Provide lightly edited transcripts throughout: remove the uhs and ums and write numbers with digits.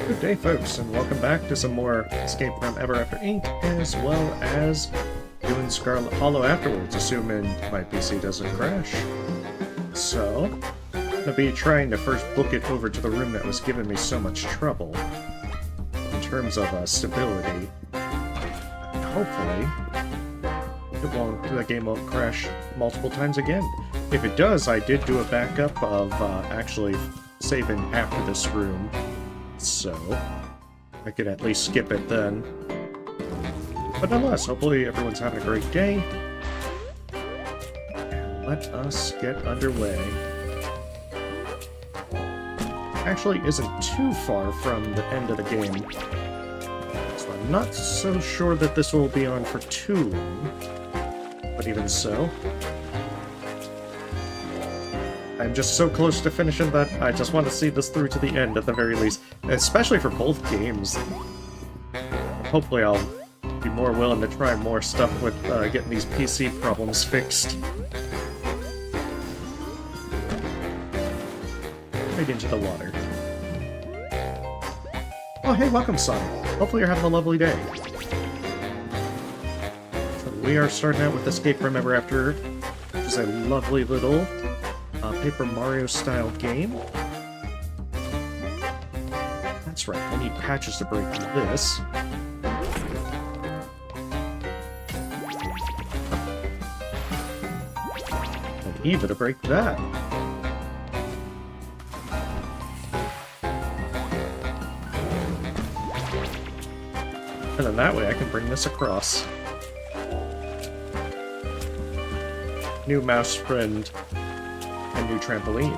Good day, folks, and welcome back to some more Escape from Ever After Inc., as well as doing Scarlet Hollow afterwards, assuming my PC doesn't crash. So, I'm going to be trying to first book it over to the room that was giving me so much trouble in terms of stability. Hopefully, the game won't crash multiple times again. If it does, I did do a backup of actually saving after this room, so I could at least skip it then. But nonetheless, hopefully everyone's having a great day. And let us get underway. Actually isn't too far from the end of the game, so I'm not so sure that this will be on for too long. But even so, I'm just so close to finishing that I just want to see this through to the end at the very least, especially for both games. Hopefully I'll be more willing to try more stuff with getting these PC problems fixed. Right into the water. Oh hey, welcome son. Hopefully you're having a lovely day. So we are starting out with Escape from Ever After, which is a lovely little Paper Mario-style game. That's right, I need patches to break this. And Eva to break that. And then that way I can bring this across. New mouse friend. A new trampoline.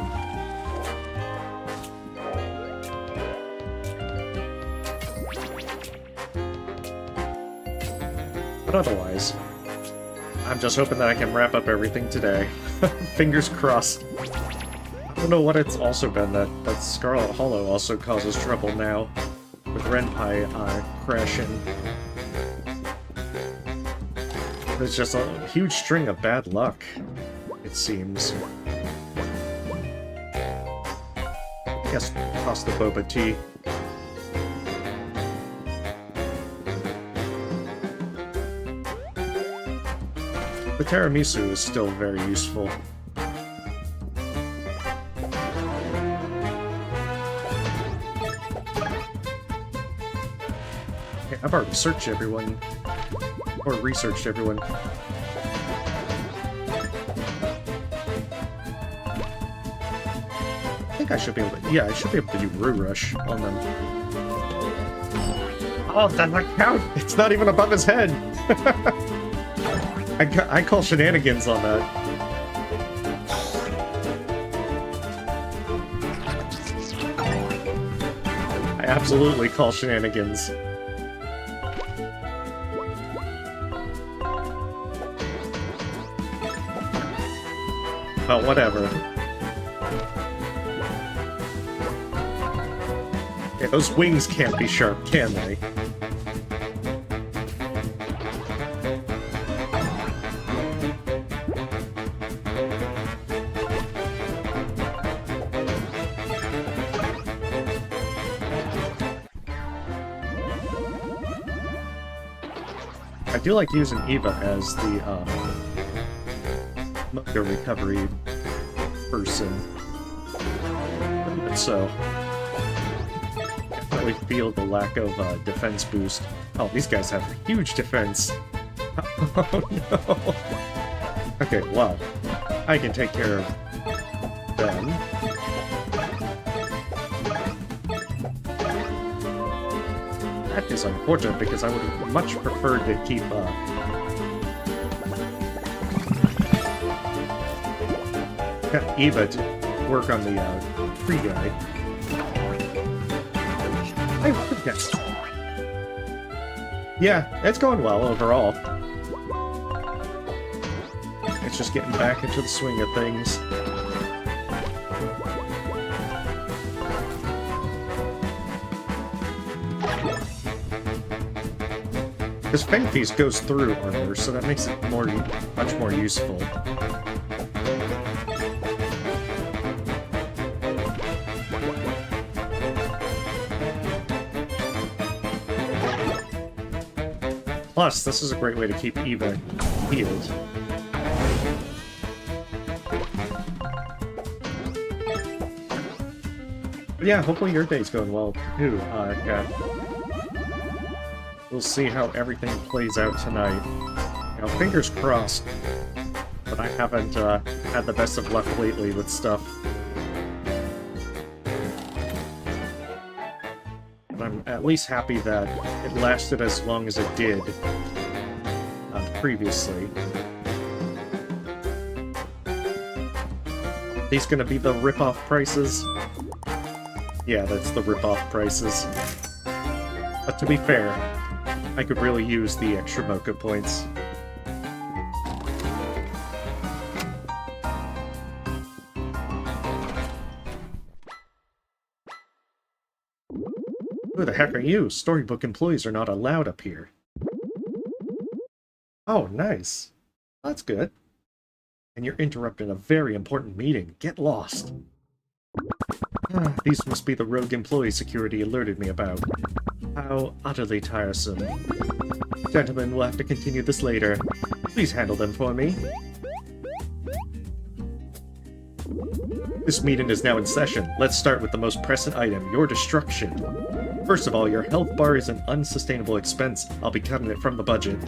But otherwise, I'm just hoping that I can wrap up everything today. Fingers crossed. I don't know what it's also been that Scarlet Hollow also causes trouble now, with Renpai crashing. There's just a huge string of bad luck, it seems. Yes, toss the boba tea. The tiramisu is still very useful. Okay, I've already searched everyone. Or researched everyone. I should be able to, yeah, I should be able to do Brew Rush on them. Oh, that doesn't count! It's not even above his head! I call shenanigans on that. I absolutely call shenanigans. But whatever. Yeah, those wings can't be sharp, can they? I do like using Eva as the Mocha recovery person. But so. I feel the lack of defense boost. Oh, these guys have huge defense. Oh no. Okay, well, I can take care of them. That is unfortunate because I would have much preferred to keep Eva to work on the tree guy. Yeah, it's going well overall. It's just getting back into the swing of things. Because Fang Feast goes through armor, so that makes it much more useful. Plus, this is a great way to keep Eva healed. But yeah, hopefully your day's going well too, Kat. We'll see how everything plays out tonight. You know, fingers crossed. But I haven't had the best of luck lately with stuff. But I'm at least happy that it lasted as long as it did previously. These gonna be the rip-off prices? Yeah, that's the rip-off prices. But to be fair, I could really use the extra mocha points. Who the heck are you? Storybook employees are not allowed up here. Oh, nice. That's good. And you're interrupting a very important meeting. Get lost. These must be the rogue employee security alerted me about. How utterly tiresome. Gentlemen, we'll have to continue this later. Please handle them for me. This meeting is now in session. Let's start with the most pressing item, your destruction. First of all, your health bar is an unsustainable expense. I'll be cutting it from the budget.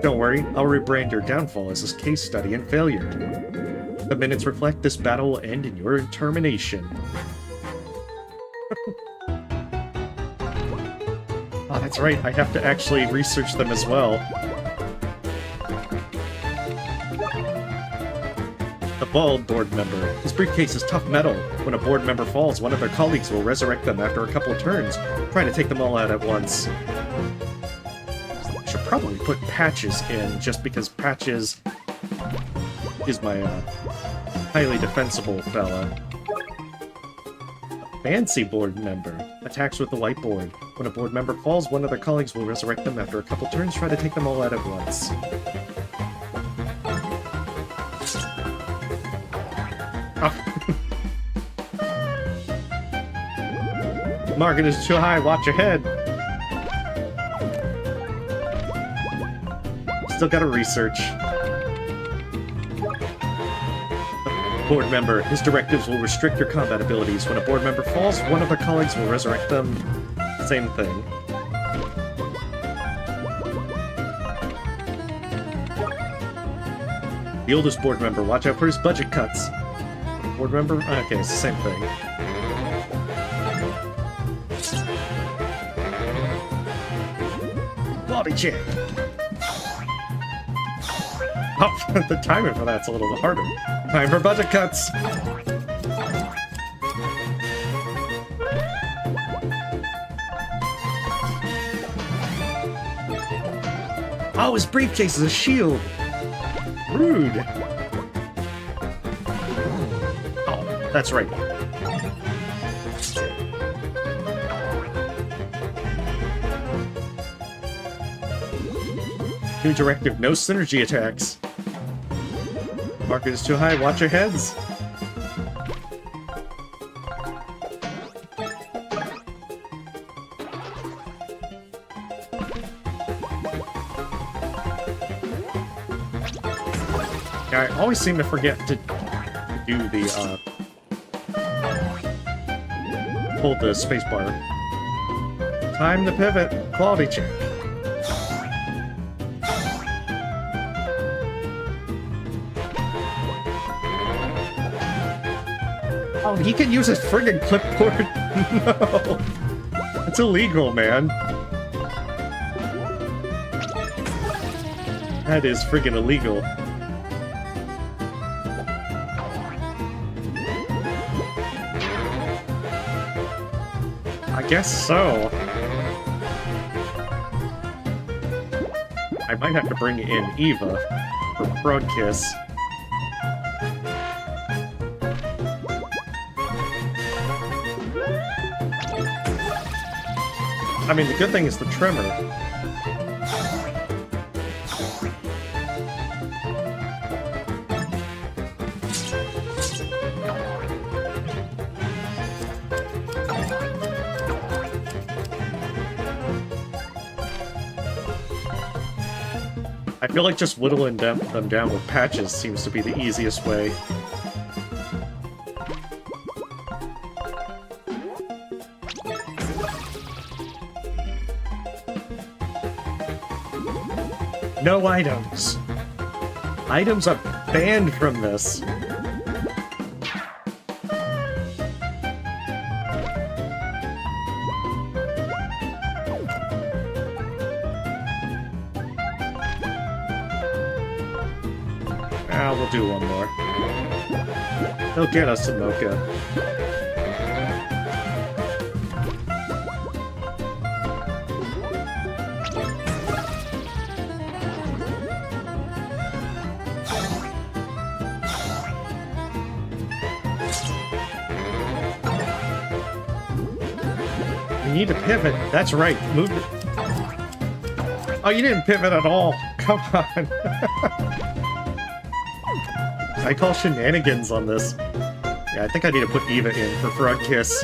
Don't worry, I'll rebrand your downfall as a case study in failure. The minutes reflect this battle will end in your termination. Oh, that's right, I have to actually research them as well. The bald board member. His briefcase is tough metal. When a board member falls, one of their colleagues will resurrect them after a couple of turns, trying to take them all out at once. I should probably put Patches in, just because Patches is my highly defensible fella. A fancy board member. Attacks with the white board. When a board member falls, one of their colleagues will resurrect them after a couple turns, try to take them all out at once. Market is too high, watch your head! Still gotta research. Board member. His directives will restrict your combat abilities. When a board member falls, one of their colleagues will resurrect them. Same thing. The oldest board member. Watch out for his budget cuts. Board member? Okay, it's the same thing. Body check! Oh, the timing for that's a little bit harder. Time for budget cuts! Oh, his briefcase is a shield! Rude! Oh, that's right. New directive, no synergy attacks. Market is too high, watch your heads. Yeah, I always seem to forget to do the, hold the spacebar. Time to pivot, quality check. Oh, he can use his friggin' clipboard? No! It's illegal, man. That is friggin' illegal. I guess so. I might have to bring in Eva for Frog Kiss. I mean, the good thing is the tremor. I feel like just whittling them down with patches seems to be the easiest way. No items. Items are banned from this. We'll do one more. They'll get us some mocha. You need to pivot. That's right. Move it. Oh, you didn't pivot at all. Come on. I call shenanigans on this. Yeah, I think I need to put Eva in for Frog Kiss.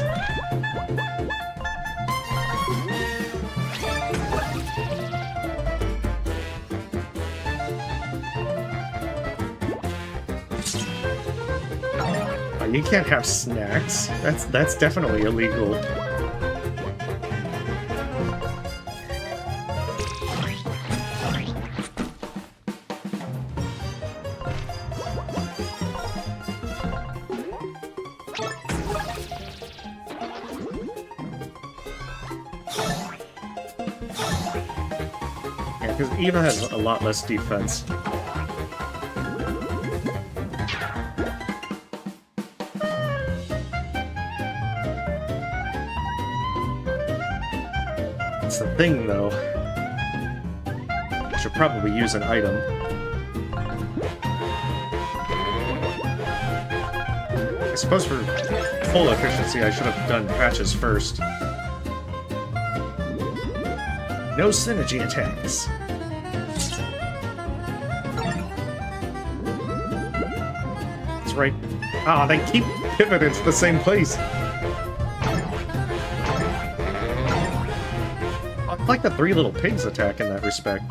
Oh, you can't have snacks. That's definitely illegal. Because Eva has a lot less defense. That's the thing, though. I should probably use an item. I suppose for full efficiency, I should have done patches first. No synergy attacks. That's right. Ah, they keep pivoting to the same place. I like the Three Little Pigs attack in that respect.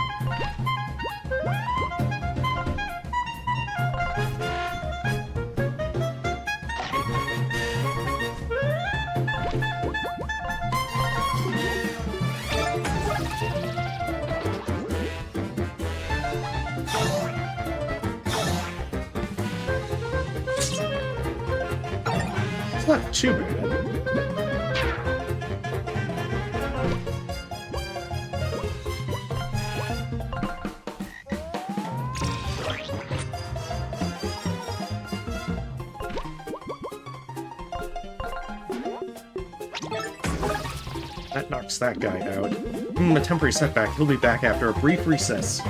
It's not too bad. That knocks that guy out. A temporary setback. He'll be back after a brief recess.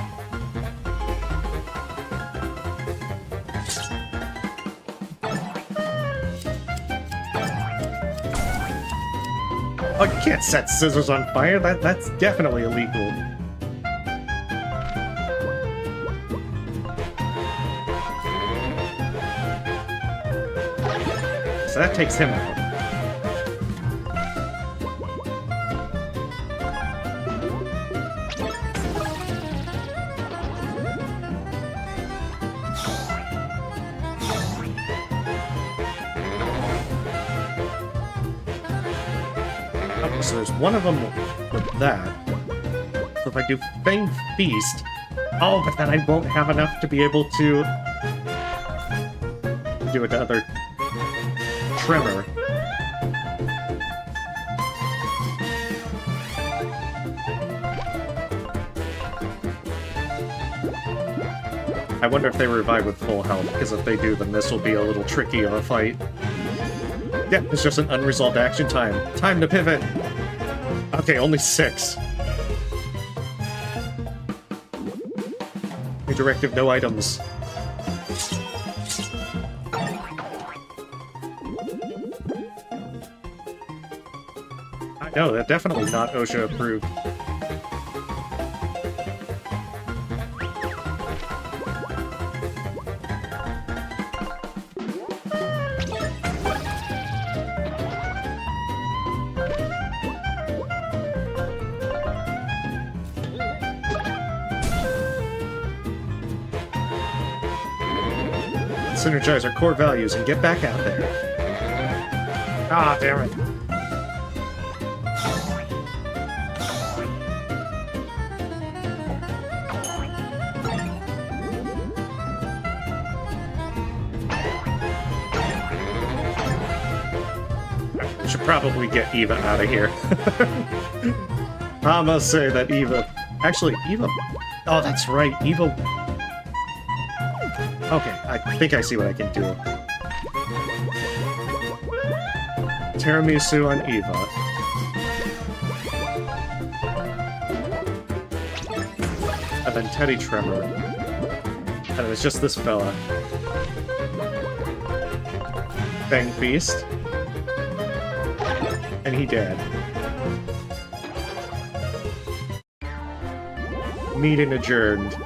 Oh, you can't set scissors on fire. That's definitely illegal. So that takes him out. So there's one of them with that. So if I do Fang Feast... Oh, but then I won't have enough to be able to do another Tremor. I wonder if they revive with full health, because if they do, then this will be a little tricky of a fight. Yeah, it's just an unresolved action time. Time to pivot! Okay, only 6. New directive, no items. No, that's definitely not OSHA approved. synergize our core values and get back out there. Ah, damn it. We should probably get Eva out of here. I must say that Eva... Actually, Eva... Oh, that's right, Eva... Okay, I think I see what I can do. Tiramisu on Eva. And then Teddy Tremor. And it's just this fella. Fang Feast. And he dead. Meeting adjourned.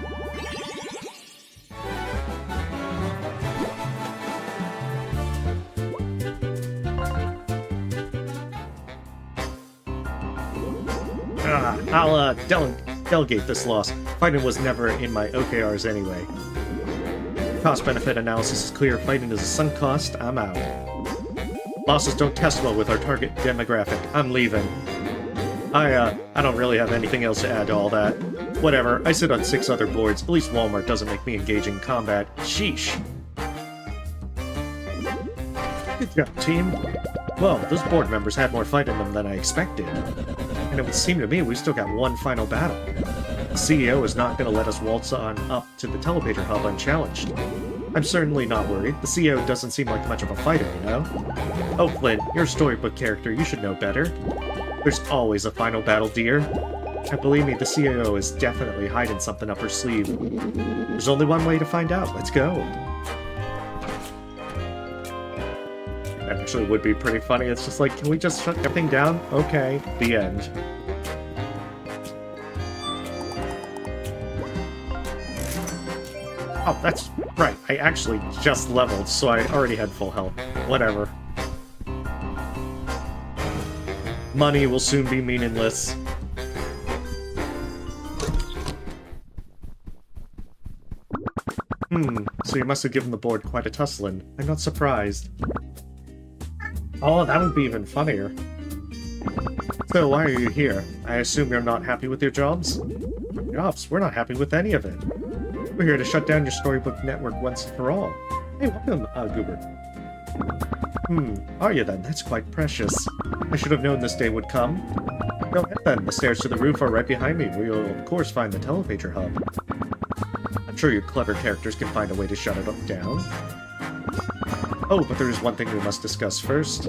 I'll delegate this loss. Fighting was never in my OKRs anyway. Cost-benefit analysis is clear. Fighting is a sunk cost. I'm out. Losses don't test well with our target demographic. I'm leaving. I don't really have anything else to add to all that. Whatever, I sit on 6 other boards. At least Walmart doesn't make me engage in combat. Sheesh. Good job, team. Well, those board members had more fight in them than I expected. And it would seem to me we've still got one final battle. The CEO is not going to let us waltz on up to the telepager hub unchallenged. I'm certainly not worried. The CEO doesn't seem like much of a fighter, you know? Oh, Flynn, you're a storybook character. You should know better. There's always a final battle, dear. And believe me, the CEO is definitely hiding something up her sleeve. There's only one way to find out. Let's go. That actually would be pretty funny. It's just like, can we just shut everything down? Okay, the end. Oh, that's right. I actually just leveled, so I already had full health. Whatever. Money will soon be meaningless. So you must have given the board quite a tussling. I'm not surprised. Oh, that would be even funnier. So why are you here? I assume you're not happy with your jobs? Jobs? We're not happy with any of it. We're here to shut down your storybook network once and for all. Hey, welcome, Goober. Are you then? That's quite precious. I should have known this day would come. Go ahead then, the stairs to the roof are right behind me, where you'll of course find the telepager hub. I'm sure you clever characters can find a way to shut it down. Oh, but there is one thing we must discuss first.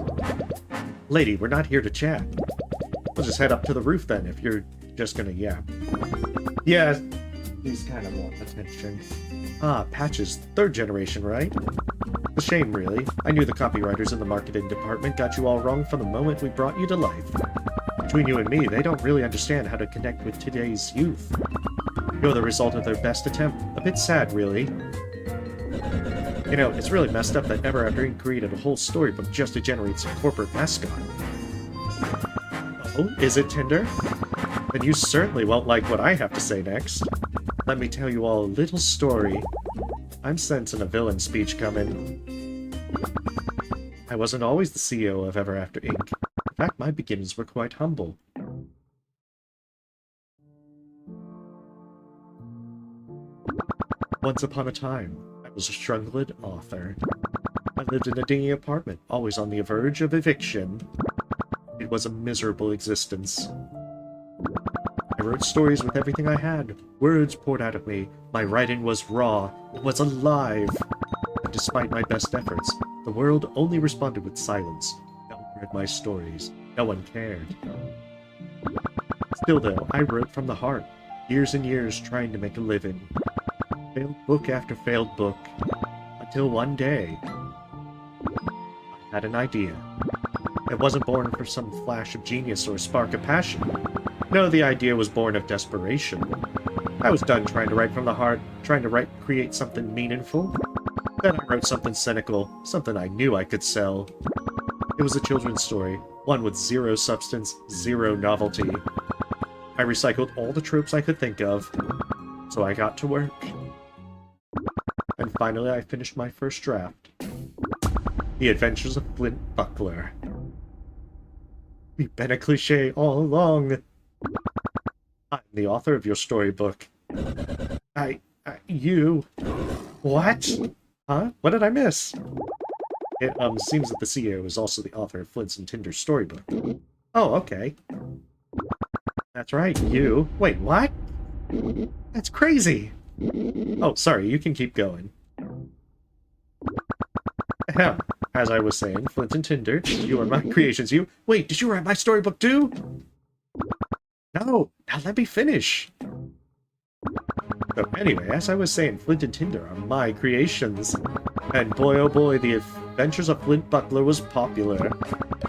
Lady, we're not here to chat. We'll just head up to the roof then, if you're just gonna yap. Yeah, these kind of want attention. Ah, Patches, 3rd generation, right? A shame, really. I knew the copywriters in the marketing department got you all wrong from the moment we brought you to life. Between you and me, they don't really understand how to connect with today's youth. You're the result of their best attempt. A bit sad, really. You know, it's really messed up that Ever After Ink created a whole storybook just to generate some corporate mascot. Oh, is it Tinder? Then you certainly won't like what I have to say next. Let me tell you all a little story. I'm sensing a villain speech coming. I wasn't always the CEO of Ever After Ink. In fact, my beginnings were quite humble. Once upon a time, I was a struggling author. I lived in a dingy apartment, always on the verge of eviction. It was a miserable existence. I wrote stories with everything I had. Words poured out of me. My writing was raw. It was alive. But despite my best efforts, the world only responded with silence. No one read my stories. No one cared. Still though, I wrote from the heart. Years and years trying to make a living. Failed book after failed book. Until one day, I had an idea. It wasn't born from some flash of genius or spark of passion. No, the idea was born of desperation. I was done trying to write from the heart, trying to create something meaningful. Then I wrote something cynical, something I knew I could sell. It was a children's story, one with zero substance, zero novelty. I recycled all the tropes I could think of, so I got to work. And And finally I finished my first draft. The Adventures of Flint Buckler. You've been a cliché all along. I'm the author of your storybook. You... What? Huh? What did I miss? It, seems that the CEO is also the author of Flint's and Tinder's storybook. Oh, okay. That's right, you. Wait, what? That's crazy! Oh, sorry, you can keep going. Ahem. As I was saying, Flint and Tinder, you are my creations. You... Wait, did you write my storybook too? No, now let me finish. So anyway, as I was saying, Flint and Tinder are my creations. And boy oh boy, the Adventures of Flint Buckler was popular.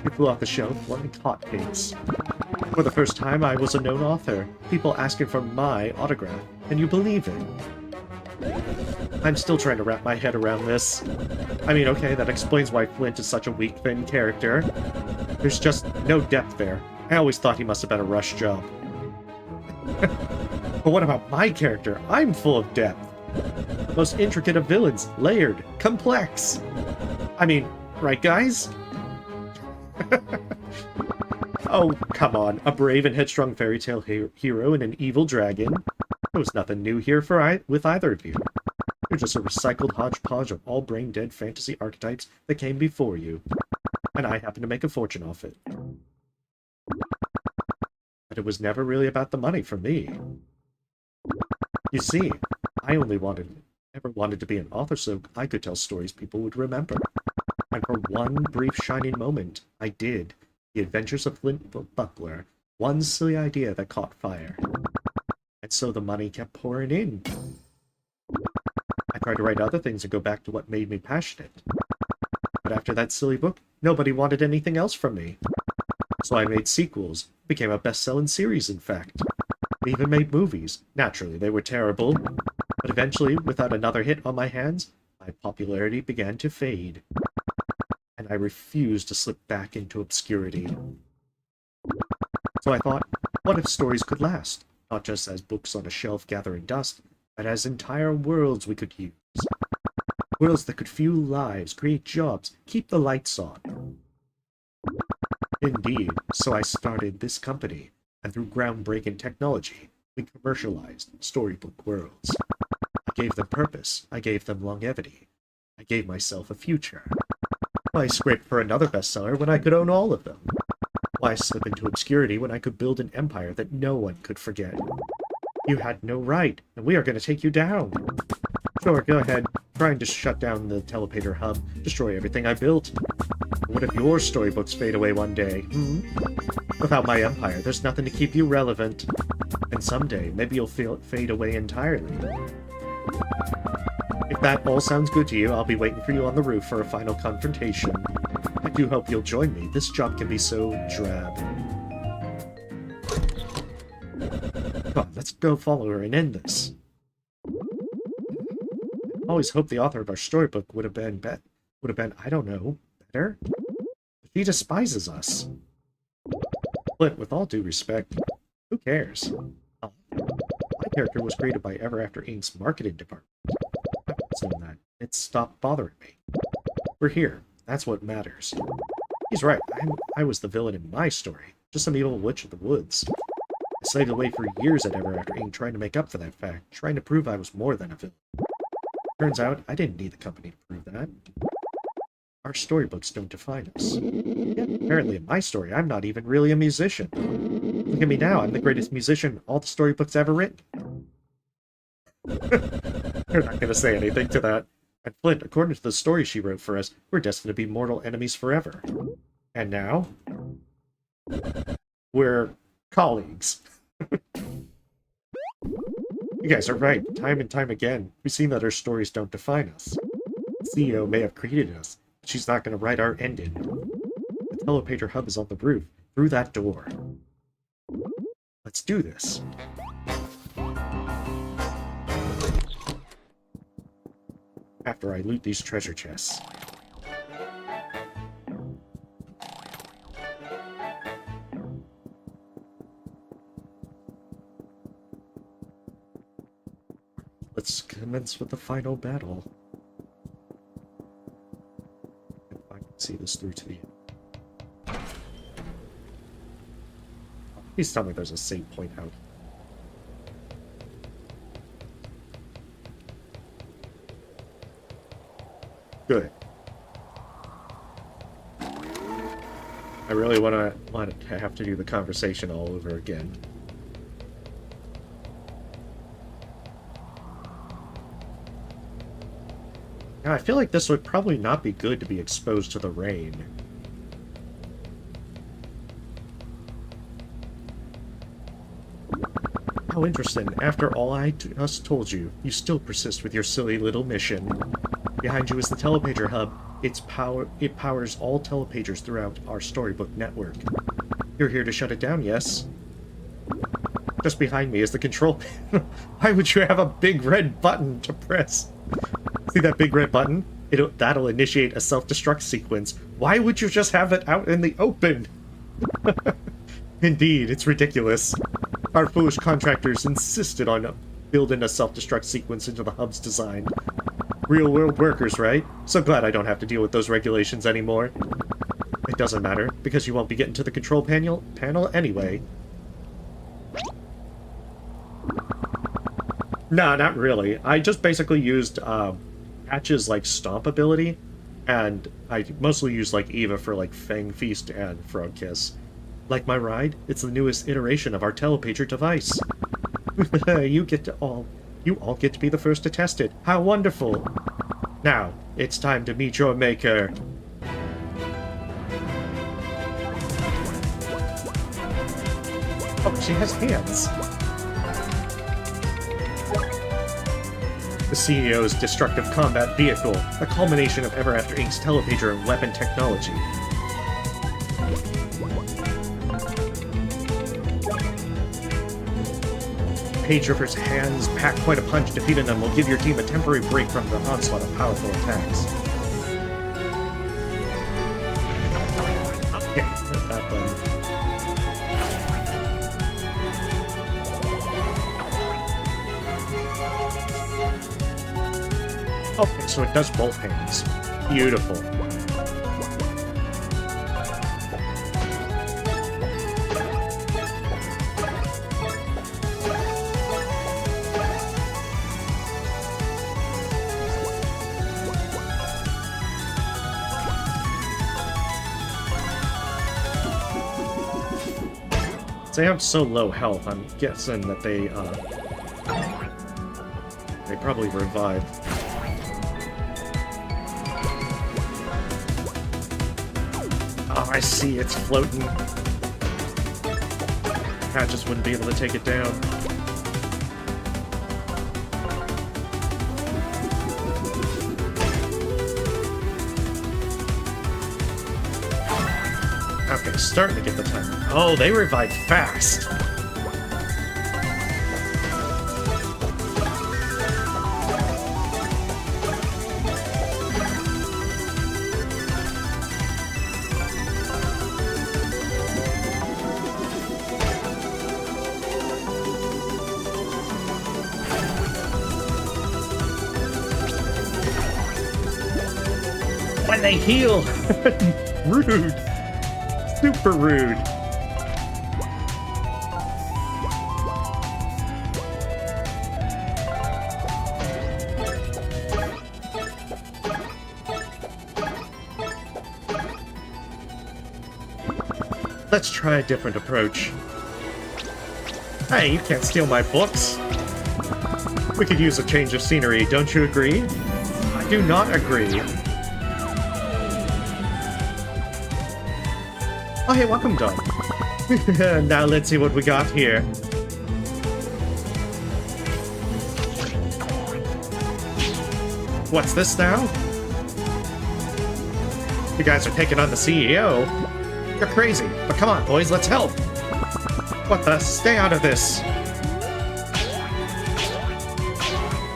It flew off the shelf like hotcakes. For the first time, I was a known author. People asking for my autograph. Can you believe it? I'm still trying to wrap my head around this. I mean, okay, that explains why Flint is such a weak, thin character. There's just no depth there. I always thought he must have been a rush job. But what about my character? I'm full of depth. Most intricate of villains, layered, complex. I mean, right guys? Oh, come on. A brave and headstrong fairy tale hero and an evil dragon. There was nothing new here with either of you. You're just a recycled hodgepodge of all brain-dead fantasy archetypes that came before you. And I happen to make a fortune off it. But it was never really about the money for me. You see, I ever wanted to be an author so I could tell stories people would remember. And for one brief shining moment, I did. The Adventures of Flint Buckler. One silly idea that caught fire. And so the money kept pouring in. I tried to write other things and go back to what made me passionate. But after that silly book, nobody wanted anything else from me. So I made sequels. Became a best-selling series, in fact. I even made movies. Naturally, they were terrible. But eventually, without another hit on my hands, my popularity began to fade. And I refused to slip back into obscurity. So I thought, what if stories could last? Not just as books on a shelf gathering dust, but as entire worlds we could use. Worlds that could fuel lives, create jobs, keep the lights on. Indeed, so I started this company, and through groundbreaking technology, we commercialized storybook worlds. I gave them purpose, I gave them longevity, I gave myself a future. Why scrape for another bestseller when I could own all of them? Why slip into obscurity when I could build an empire that no one could forget? You had no right, and we are going to take you down. Sure, go ahead. Trying to shut down the telepater hub, destroy everything I built. What if your storybooks fade away one day, Without my empire, there's nothing to keep you relevant. And someday, maybe you'll fade away entirely. If that all sounds good to you, I'll be waiting for you on the roof for a final confrontation. I do hope you'll join me. This job can be so drab. Come on, let's go follow her and end this. I always hoped the author of our storybook would have been, I don't know, better? But she despises us. But with all due respect, who cares? My character was created by Ever After Inc.'s marketing department. I've always known that. It stopped bothering me. We're here. That's what matters. He's right. I was the villain in my story. Just some evil witch of the woods. I slaved away for years at Ever After Inc. trying to make up for that fact, trying to prove I was more than a villain. Turns out, I didn't need the company to prove that. Our storybooks don't define us. Yet, apparently in my story, I'm not even really a musician. Look at me now, I'm the greatest musician all the storybooks ever written. You're not gonna say anything to that. And Flint, according to the story she wrote for us, we're destined to be mortal enemies forever. And now? We're colleagues. You guys are right. Time and time again, we've seen that our stories don't define us. The CEO may have created us, but she's not going to write our ending. The telepater hub is on the roof, through that door. Let's do this. After I loot these treasure chests. Let's commence with the final battle. See this through to the end. Please tell me there's a save point out. Good. I really want to have to do the conversation all over again. Now, I feel like this would probably not be good to be exposed to the rain. How interesting. After all I just told you, you still persist with your silly little mission. Behind you is the telepager hub. It powers all telepagers throughout our storybook network. You're here to shut it down, yes? Just behind me is the control panel. Why would you have a big red button to press? See that big red button? That'll initiate a self-destruct sequence. Why would you just have it out in the open? Indeed, it's ridiculous. Our foolish contractors insisted on building a self-destruct sequence into the hub's design. Real-world workers, right? So glad I don't have to deal with those regulations anymore. It doesn't matter, because you won't be getting to the control panel anyway. Nah, not really. I just basically used Patch's like stomp ability, and I mostly used like Eva for like Fang Feast and Frog Kiss. Like my ride, it's the newest iteration of our telepager device. You all get to be the first to test it. How wonderful! Now, it's time to meet your maker. Oh, she has hands. The CEO's destructive combat vehicle, a culmination of Ever After Inc.'s telepager and weapon technology. Pager's hands pack quite a punch. Defeating them will give your team a temporary break from the onslaught of powerful attacks. Okay, that one. Okay, so it does both hands. Beautiful. They have so low health, I'm guessing that they probably revived. Oh, I see, it's floating. I just wouldn't be able to take it down. Okay, starting to get the timer. Oh, they revive fast. When they heal! Rude! Super rude. Let's try a different approach. Hey, you can't steal my books. We could use a change of scenery, don't you agree? I do not agree. Oh, hey, welcome, dog. Now let's see what we got here. What's this now? You guys are taking on the CEO. You're crazy, but come on, boys, let's help. What the? Stay out of this.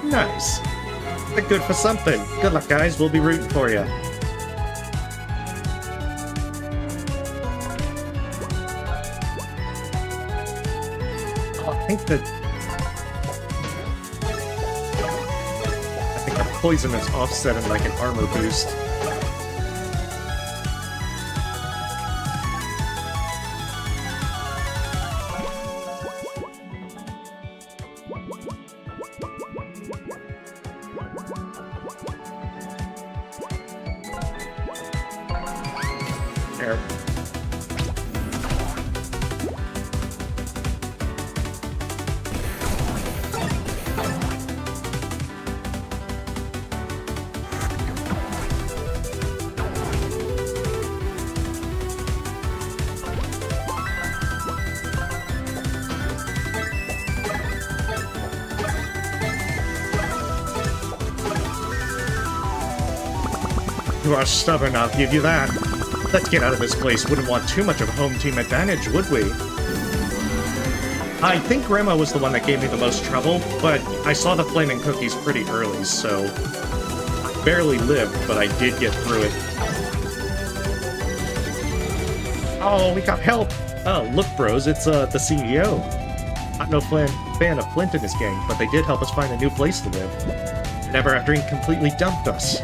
Nice. They're good for something. Good luck, guys. We'll be rooting for you. I think the poison is offset in like an armor boost. Here. You are stubborn, I'll give you that. Let's get out of this place. Wouldn't want too much of a home team advantage, would we? I think Grandma was the one that gave me the most trouble, but I saw the flaming cookies pretty early, so I barely lived, but I did get through it. Oh, we got help! Oh, look, bros, it's the CEO. I'm no fan of Flint and his gang, but they did help us find a new place to live. Never after Ink completely dumped us.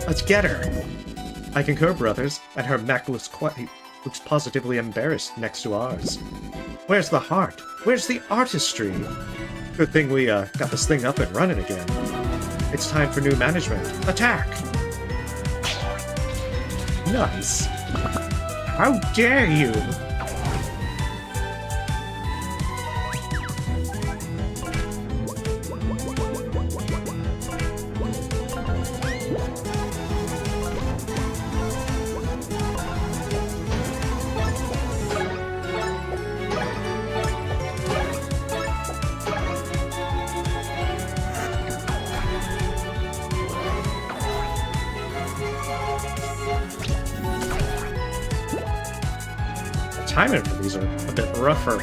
Let's get her! I concur, brothers, and her mech looks positively embarrassed next to ours. Where's the heart? Where's the artistry? Good thing we got this thing up and running again. It's time for new management. Attack! Nice. How dare you! Timing for these are a bit rougher.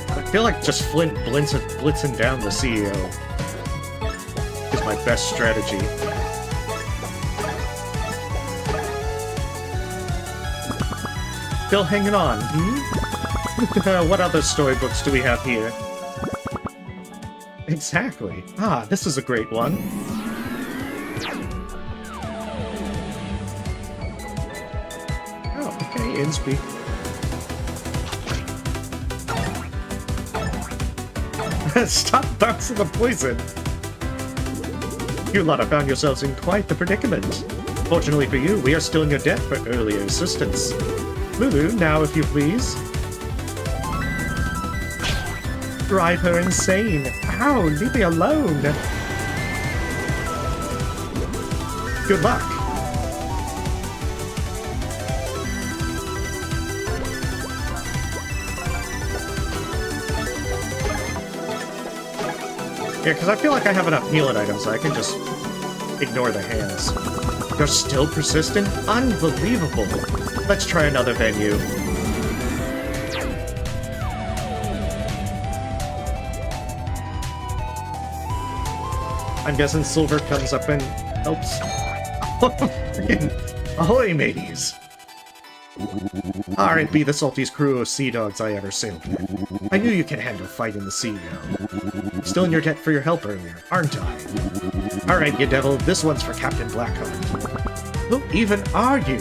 I feel like just Flint blitzing down the CEO is my best strategy. Still hanging on, hmm? What other storybooks do we have here? Exactly. Ah, this is a great one. Inspeak. Stop bouncing the poison! You lot have found yourselves in quite the predicament. Fortunately for you, we are still in your debt for earlier assistance. Lulu, now if you please. Drive her insane! Ow, leave me alone! Good luck! Yeah, because I feel like I have enough healing items, so I can just ignore the hands. You're still persistent? Unbelievable! Let's try another venue. I'm guessing Silver comes up and helps. Ahoy, mateys! Alright, be the saltiest crew of sea dogs I ever sailed with. I knew you could handle fighting the CEO. Still in your debt for your help earlier, aren't I? Alright, you devil, this one's for Captain Blackheart. Who even are you?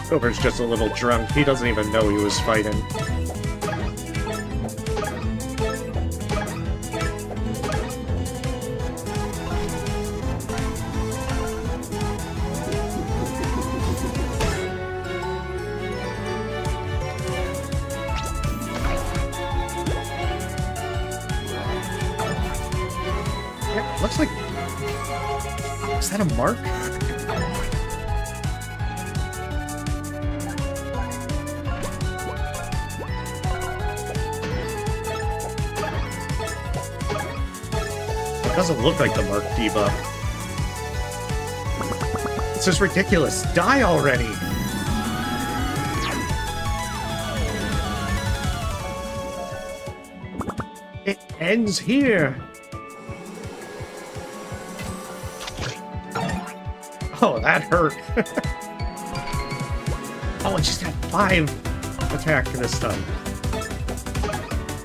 Silver's just a little drunk. He doesn't even know he was fighting. Looks like... Is that a mark? It doesn't look like the mark debuff. It's just ridiculous. Die already! It ends here! Oh, that hurt. Oh, it just had 5 attack this time.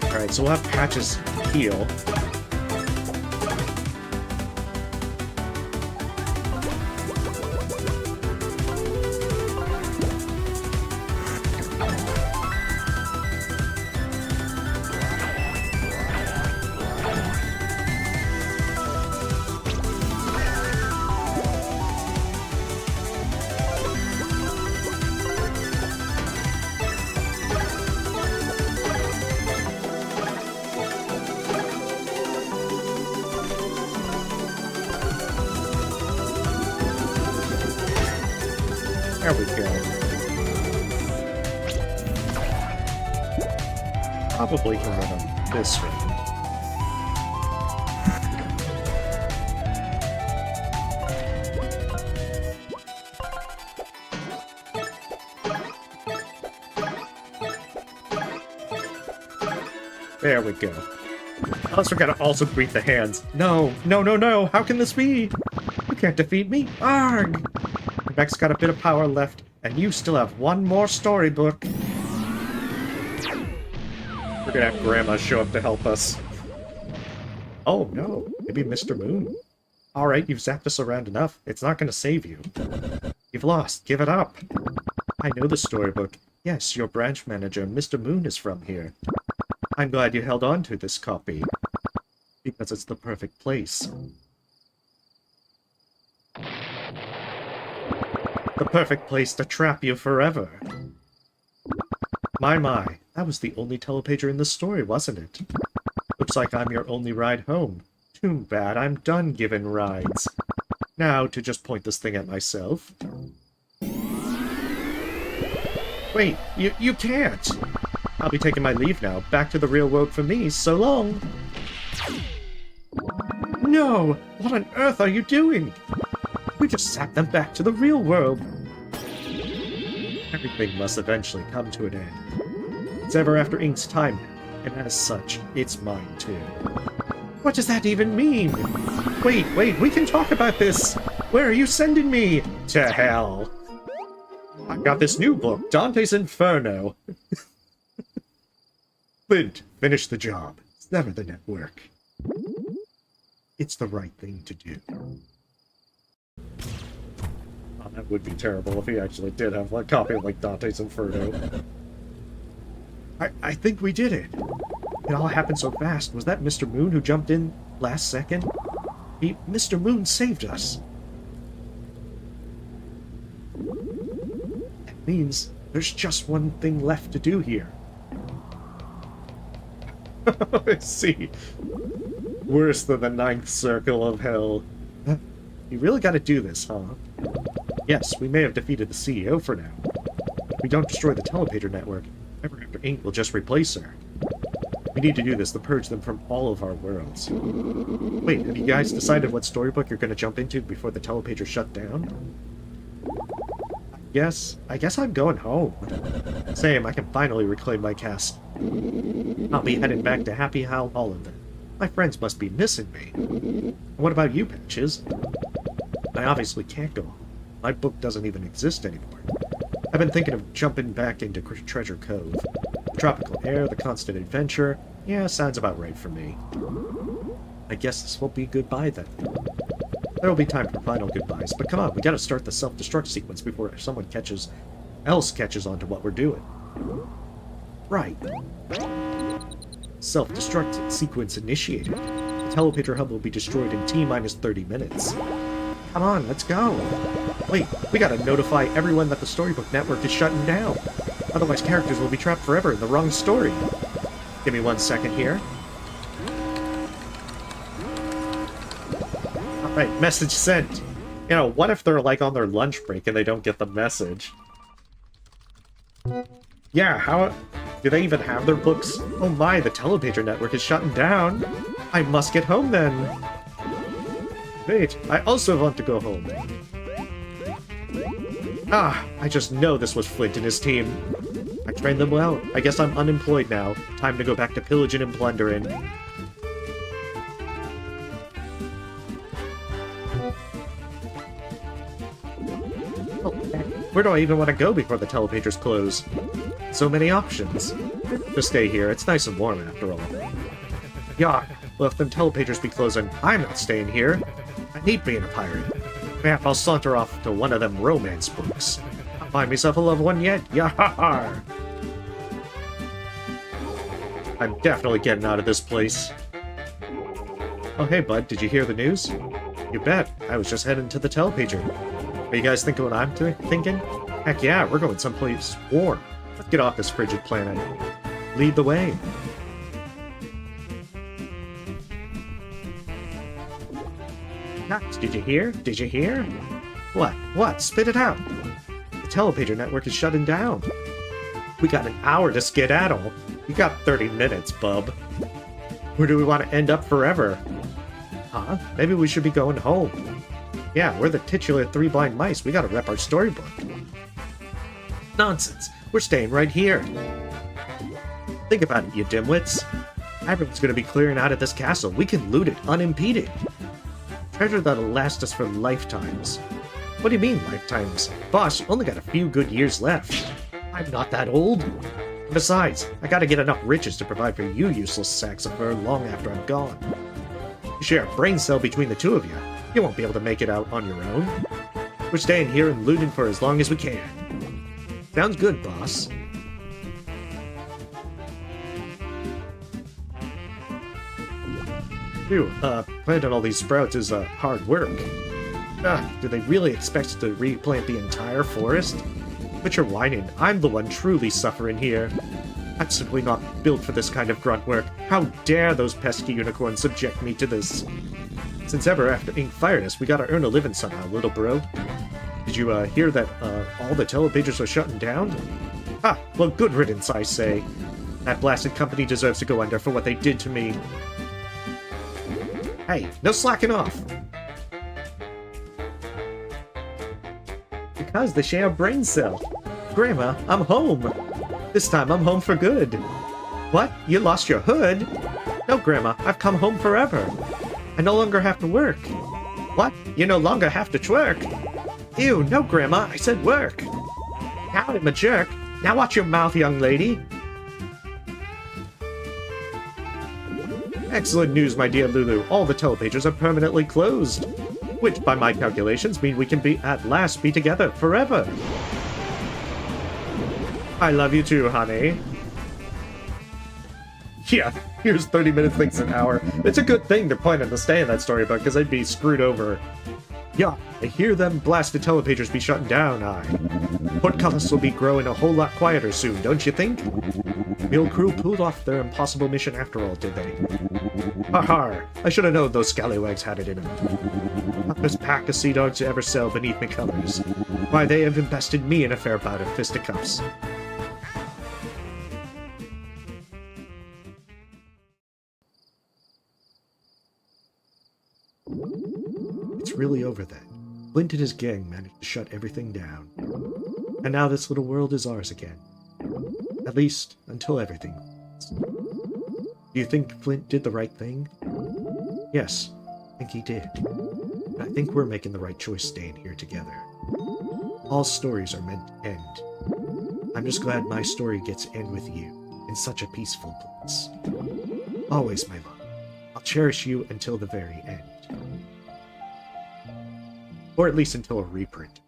Alright, so we'll have Patches heal. There we go. Probably can run them this way. There we go. Unless we're gonna also greet the hands. No, no, no, no! How can this be? You can't defeat me! Arg! Rebecca's got a bit of power left, and you still have one more storybook. We're gonna have Grandma show up to help us. Oh no, maybe Mr. Moon. Alright, you've zapped us around enough. It's not gonna save you. You've lost. Give it up. I know the storybook. Yes, your branch manager, Mr. Moon, is from here. I'm glad you held on to this copy. Because it's the perfect place. The perfect place to trap you forever. My, that was the only telepager in the story, wasn't it? Looks like I'm your only ride home. Too bad, I'm done giving rides. Now, to just point this thing at myself. Wait, you can't! I'll be taking my leave now. Back to the real world for me. So long! No! What on earth are you doing? We just sent them back to the real world. Everything must eventually come to an end. It's ever after Ink's time now, and as such, it's mine too. What does that even mean? Wait, we can talk about this! Where are you sending me? To hell! I've got this new book, Dante's Inferno. Flint, finish the job. It's never the network. It's the right thing to do. Oh, that would be terrible if he actually did have a copy of, like, Dante's Inferno. I think we did it. It all happened so fast. Was that Mr. Moon who jumped in last second? Mr. Moon saved us. That means there's just one thing left to do here. I see. Worse than the ninth circle of hell. You really gotta do this, huh? Yes, we may have defeated the CEO for now. But if we don't destroy the telepager network, Ever After Inc. will just replace her. We need to do this to purge them from all of our worlds. Wait, have you guys decided what storybook you're gonna jump into before the telepager shut down? I guess I'm going home. Same, I can finally reclaim my castle. I'll be heading back to Happy Hollow then. My friends must be missing me. What about you, Patches? I obviously can't go home. My book doesn't even exist anymore. I've been thinking of jumping back into Treasure Cove. The tropical air, the constant adventure. Yeah, sounds about right for me. I guess this will be goodbye then. There will be time for final goodbyes, but come on, we gotta start the self-destruct sequence before someone else catches on to what we're doing. Right. Self-destruct sequence initiated. The telepager hub will be destroyed in T-minus 30 minutes. Come on, let's go. Wait, we gotta notify everyone that the storybook network is shutting down. Otherwise characters will be trapped forever in the wrong story. Give me 1 second here. Alright, message sent. You know, what if they're like on their lunch break and they don't get the message? Yeah, how... Do they even have their books? Oh my, the telepager network is shutting down. I must get home then. Wait, I also want to go home. Ah, I just know this was Flint and his team. I trained them well. I guess I'm unemployed now. Time to go back to pillaging and plundering. Oh, where do I even want to go before the telepagers close? So many options. Just stay here, it's nice and warm after all. Yeah, well if them telepagers be closing, I'm not staying here. I need being a pirate. Man, I'll saunter off to one of them romance books. I'll find myself a loved one yet, yah-ha-ha! I'm definitely getting out of this place. Oh hey bud, did you hear the news? You bet, I was just heading to the telepager. Are you guys thinking what I'm thinking? Heck yeah, we're going someplace warm. Let's get off this frigid planet. Lead the way. Nuts, did you hear? Did you hear? What? What? Spit it out. telepager network is shutting down. We got an hour to skedaddle. You got 30 minutes, bub. Where do we want to end up forever? Huh? Maybe we should be going home. Yeah, we're the titular three blind mice. We gotta rep our storybook. Nonsense. We're staying right here. Think about it, you dimwits. Everyone's gonna be clearing out of this castle. We can loot it unimpeded. Treasure that'll last us for lifetimes. What do you mean, lifetimes? Boss, only got a few good years left. I'm not that old. Besides, I gotta get enough riches to provide for you useless sacks of fur long after I'm gone. You share a brain cell between the two of you. You won't be able to make it out on your own. We're staying here and looting for as long as we can. Sounds good, boss. Phew, planting all these sprouts is hard work. Do they really expect us to replant the entire forest? But you're whining. I'm the one truly suffering here. I'm simply not built for this kind of grunt work. How dare those pesky unicorns subject me to this? Since ever after Ink fired us, we gotta earn a living somehow, little bro. Did you hear that all the telepagers are shutting down? Ah, well, good riddance, I say. That blasted company deserves to go under for what they did to me. Hey, no slacking off! Because they share a brain cell. Grandma, I'm home! This time I'm home for good. What? You lost your hood? No, Grandma, I've come home forever. I no longer have to work. What? You no longer have to twerk? Ew, no, Grandma, I said work. Now I'm a jerk. Now watch your mouth, young lady. Excellent news, my dear Lulu. All the telepages are permanently closed. Which, by my calculations, mean we can at last be together forever. I love you too, honey. Yeah, here's 30 minutes thinks an hour. It's a good thing they're planning to stay in that storybook, because I'd be screwed over. Yeah, I hear them blasted telepagers be shutting down, Portcullis will be growing a whole lot quieter soon, don't you think? The old crew pulled off their impossible mission after all, did they? Ha! I should have known those scallywags had it in them. Not this pack of sea dogs to ever sell beneath my colors. Why, they have invested me in a fair bout of fisticuffs. It's really over then. Flint and his gang managed to shut everything down. And now this little world is ours again. At least, until everything. Do you think Flint did the right thing? Yes, I think he did. And I think we're making the right choice staying here together. All stories are meant to end. I'm just glad my story gets to end with you, in such a peaceful place. Always, my love. I'll cherish you until the very end. Or at least until a reprint.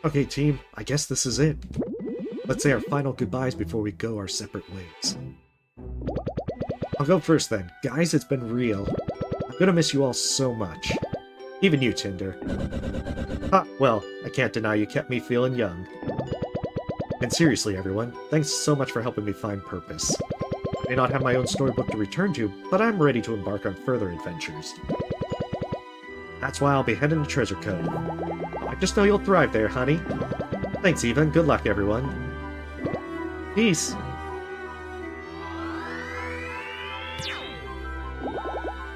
Okay, team, I guess this is it. Let's say our final goodbyes before we go our separate ways. I'll go first then. Guys, it's been real. I'm gonna miss you all so much. Even you, Tinder. Well, I can't deny you kept me feeling young. And seriously, everyone, thanks so much for helping me find purpose. I may not have my own storybook to return to, but I'm ready to embark on further adventures. That's why I'll be heading to Treasure Cove. I just know you'll thrive there, honey. Thanks, Eva. Good luck, everyone. Peace.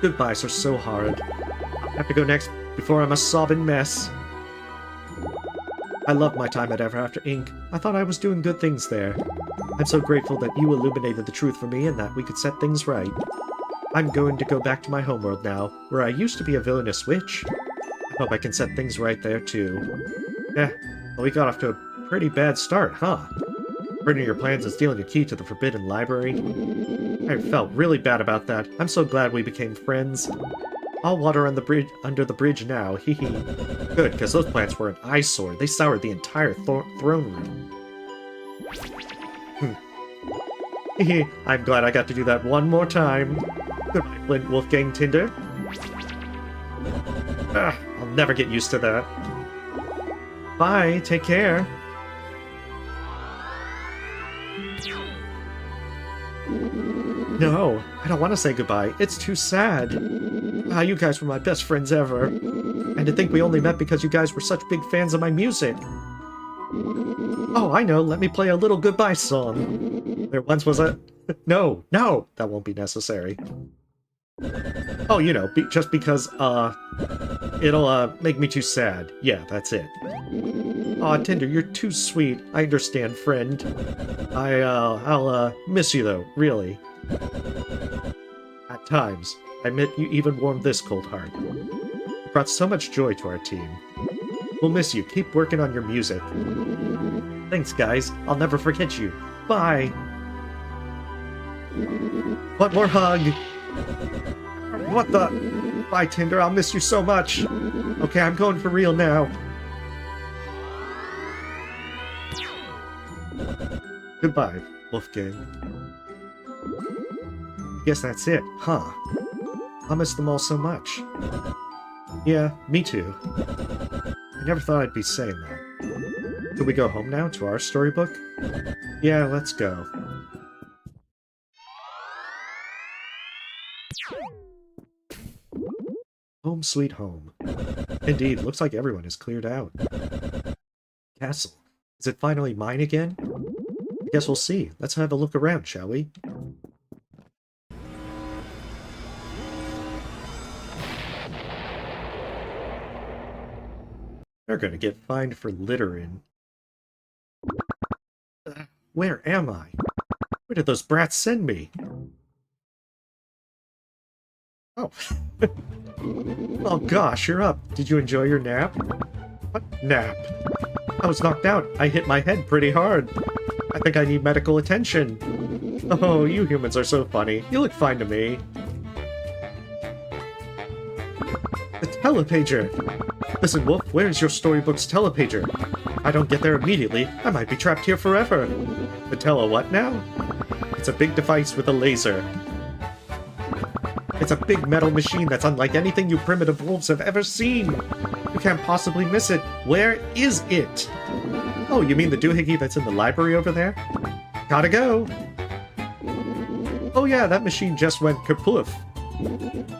Goodbyes are so hard. I have to go next before I'm a sobbing mess. I loved my time at Ever After Inc. I thought I was doing good things there. I'm so grateful that you illuminated the truth for me and that we could set things right. I'm going to go back to my homeworld now, where I used to be a villainous witch. I hope I can set things right there, too. Well, we got off to a pretty bad start, huh? Burning your plans and stealing your key to the Forbidden Library. I felt really bad about that. I'm so glad we became friends. I'll water on the bridge under the bridge now, hee hee. Good, because those plants were an eyesore. They soured the entire throne room. Hee I'm glad I got to do that one more time. Goodbye, Flint Wolfgang Tinder. I'll never get used to that. Bye, take care. No, I don't want to say goodbye. It's too sad. Ah, you guys were my best friends ever. And to think we only met because you guys were such big fans of my music. Oh, I know. Let me play a little goodbye song. There once was a... No, that won't be necessary. Oh, you know, just because, it'll, make me too sad. Yeah, that's it. Aw, Tinder, you're too sweet. I understand, friend. I'll miss you, though, really. At times. I admit you even warmed this cold heart. You brought so much joy to our team. We'll miss you. Keep working on your music. Thanks, guys. I'll never forget you. Bye. One more hug. What the? Bye, Tinder. I'll miss you so much. Okay, I'm going for real now. Goodbye, Wolfgang. Guess that's it, huh? I miss them all so much. Yeah, me too. I never thought I'd be saying that. Can we go home now to our storybook? Yeah, let's go. Home sweet home. Indeed, looks like everyone is cleared out. Castle. Is it finally mine again? I guess we'll see. Let's have a look around, shall we? They're gonna get fined for littering. Where am I? Where did those brats send me? Oh. Oh gosh, you're up. Did you enjoy your nap? What nap? I was knocked out. I hit my head pretty hard. I think I need medical attention. Oh, you humans are so funny. You look fine to me. The telepager! Listen, Wolf, where's your storybook's telepager? If I don't get there immediately, I might be trapped here forever. The tele what now? It's a big device with a laser. It's a big metal machine that's unlike anything you primitive wolves have ever seen. You can't possibly miss it. Where is it? Oh, you mean the doohickey that's in the library over there? Gotta go. Oh yeah, that machine just went kapoof.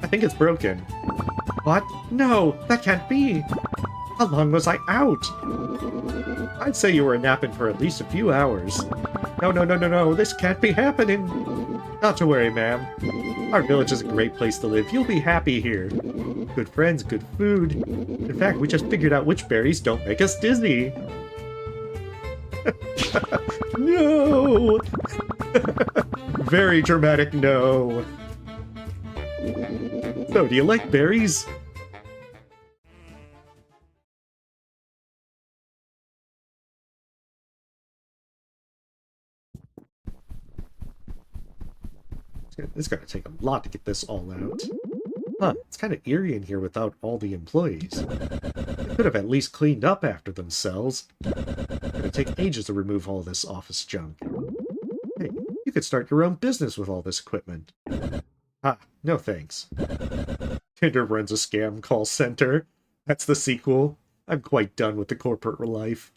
I think it's broken. What? No, that can't be. How long was I out? I'd say you were napping for at least a few hours. No, this can't be happening. Not to worry, ma'am. Our village is a great place to live. You'll be happy here. Good friends, good food. In fact, we just figured out which berries don't make us dizzy. No! Very dramatic no. So, do you like berries? It's gonna take a lot to get this all out. Huh, it's kind of eerie in here without all the employees. They could have at least cleaned up after themselves. It's gonna take ages to remove all this office junk. Hey, you could start your own business with all this equipment. Ah, no thanks. Tinder runs a scam call center. That's the sequel. I'm quite done with the corporate life.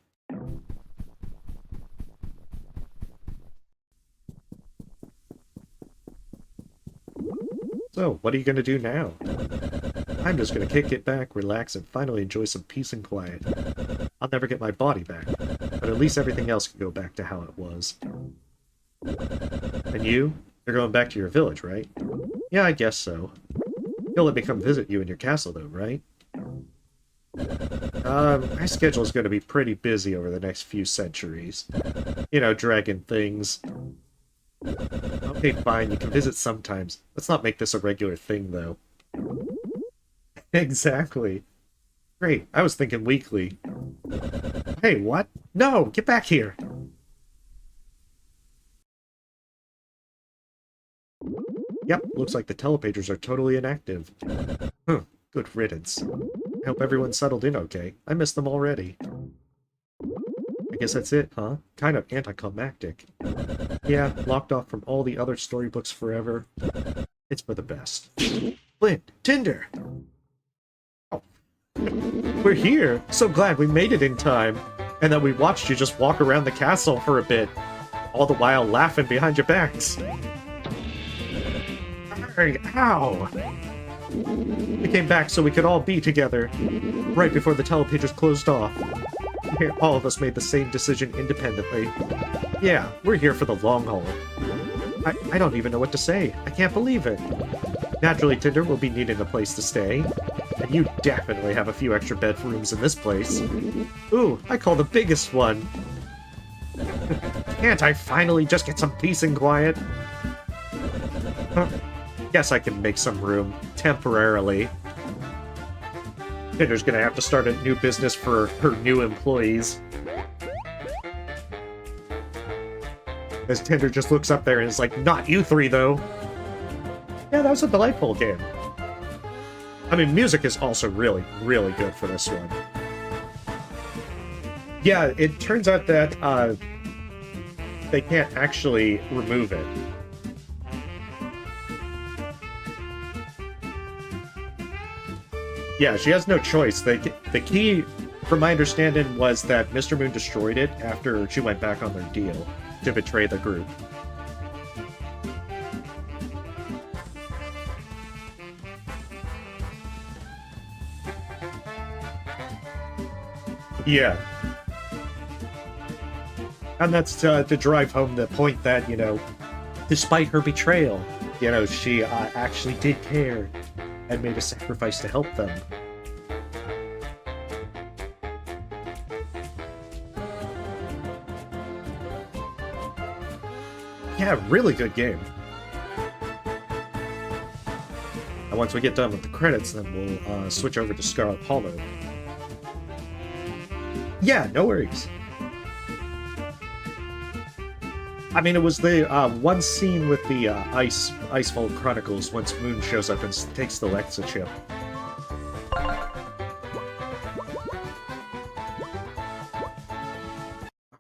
So, what are you going to do now? I'm just going to kick it back, relax, and finally enjoy some peace and quiet. I'll never get my body back, but at least everything else can go back to how it was. And you? You're going back to your village, right? Yeah, I guess so. You'll let me come visit you in your castle, though, right? My schedule's going to be pretty busy over the next few centuries. You know, dragon things. Okay, fine, you can visit sometimes. Let's not make this a regular thing, though. Exactly. Great, I was thinking weekly. Hey, what? No, get back here! Yep, looks like the telepagers are totally inactive. Good riddance. I hope everyone's settled in okay. I miss them already. I guess that's it, huh? Kind of anticlimactic. Yeah, locked off from all the other storybooks forever. It's for the best. Flint! Tinder! Oh. We're here! So glad we made it in time! And that we watched you just walk around the castle for a bit. All the while laughing behind your backs. Ow! We came back so we could all be together, right before the telepages closed off. All of us made the same decision independently. Yeah, we're here for the long haul. I don't even know what to say. I can't believe it. Naturally, Tinder will be needing a place to stay. And you definitely have a few extra bedrooms in this place. Ooh, I call the biggest one. Can't I finally just get some peace and quiet? Huh. Guess I can make some room, temporarily. Tinder's gonna have to start a new business for her new employees. As Tinder just looks up there and is like, not you three, though. Yeah, that was a delightful game. I mean, music is also really, really good for this one. Yeah, it turns out that they can't actually remove it. Yeah, she has no choice. The key, from my understanding, was that Mr. Moon destroyed it after she went back on their deal to betray the group. Yeah. And that's to drive home the point that, you know, despite her betrayal, you know, she actually did care and made a sacrifice to help them. Yeah, really good game. And once we get done with the credits, then we'll switch over to Scarlet Hollow. Yeah, no worries. I mean, it was the one scene with the Icefall Chronicles once Moon shows up and takes the Lexa chip.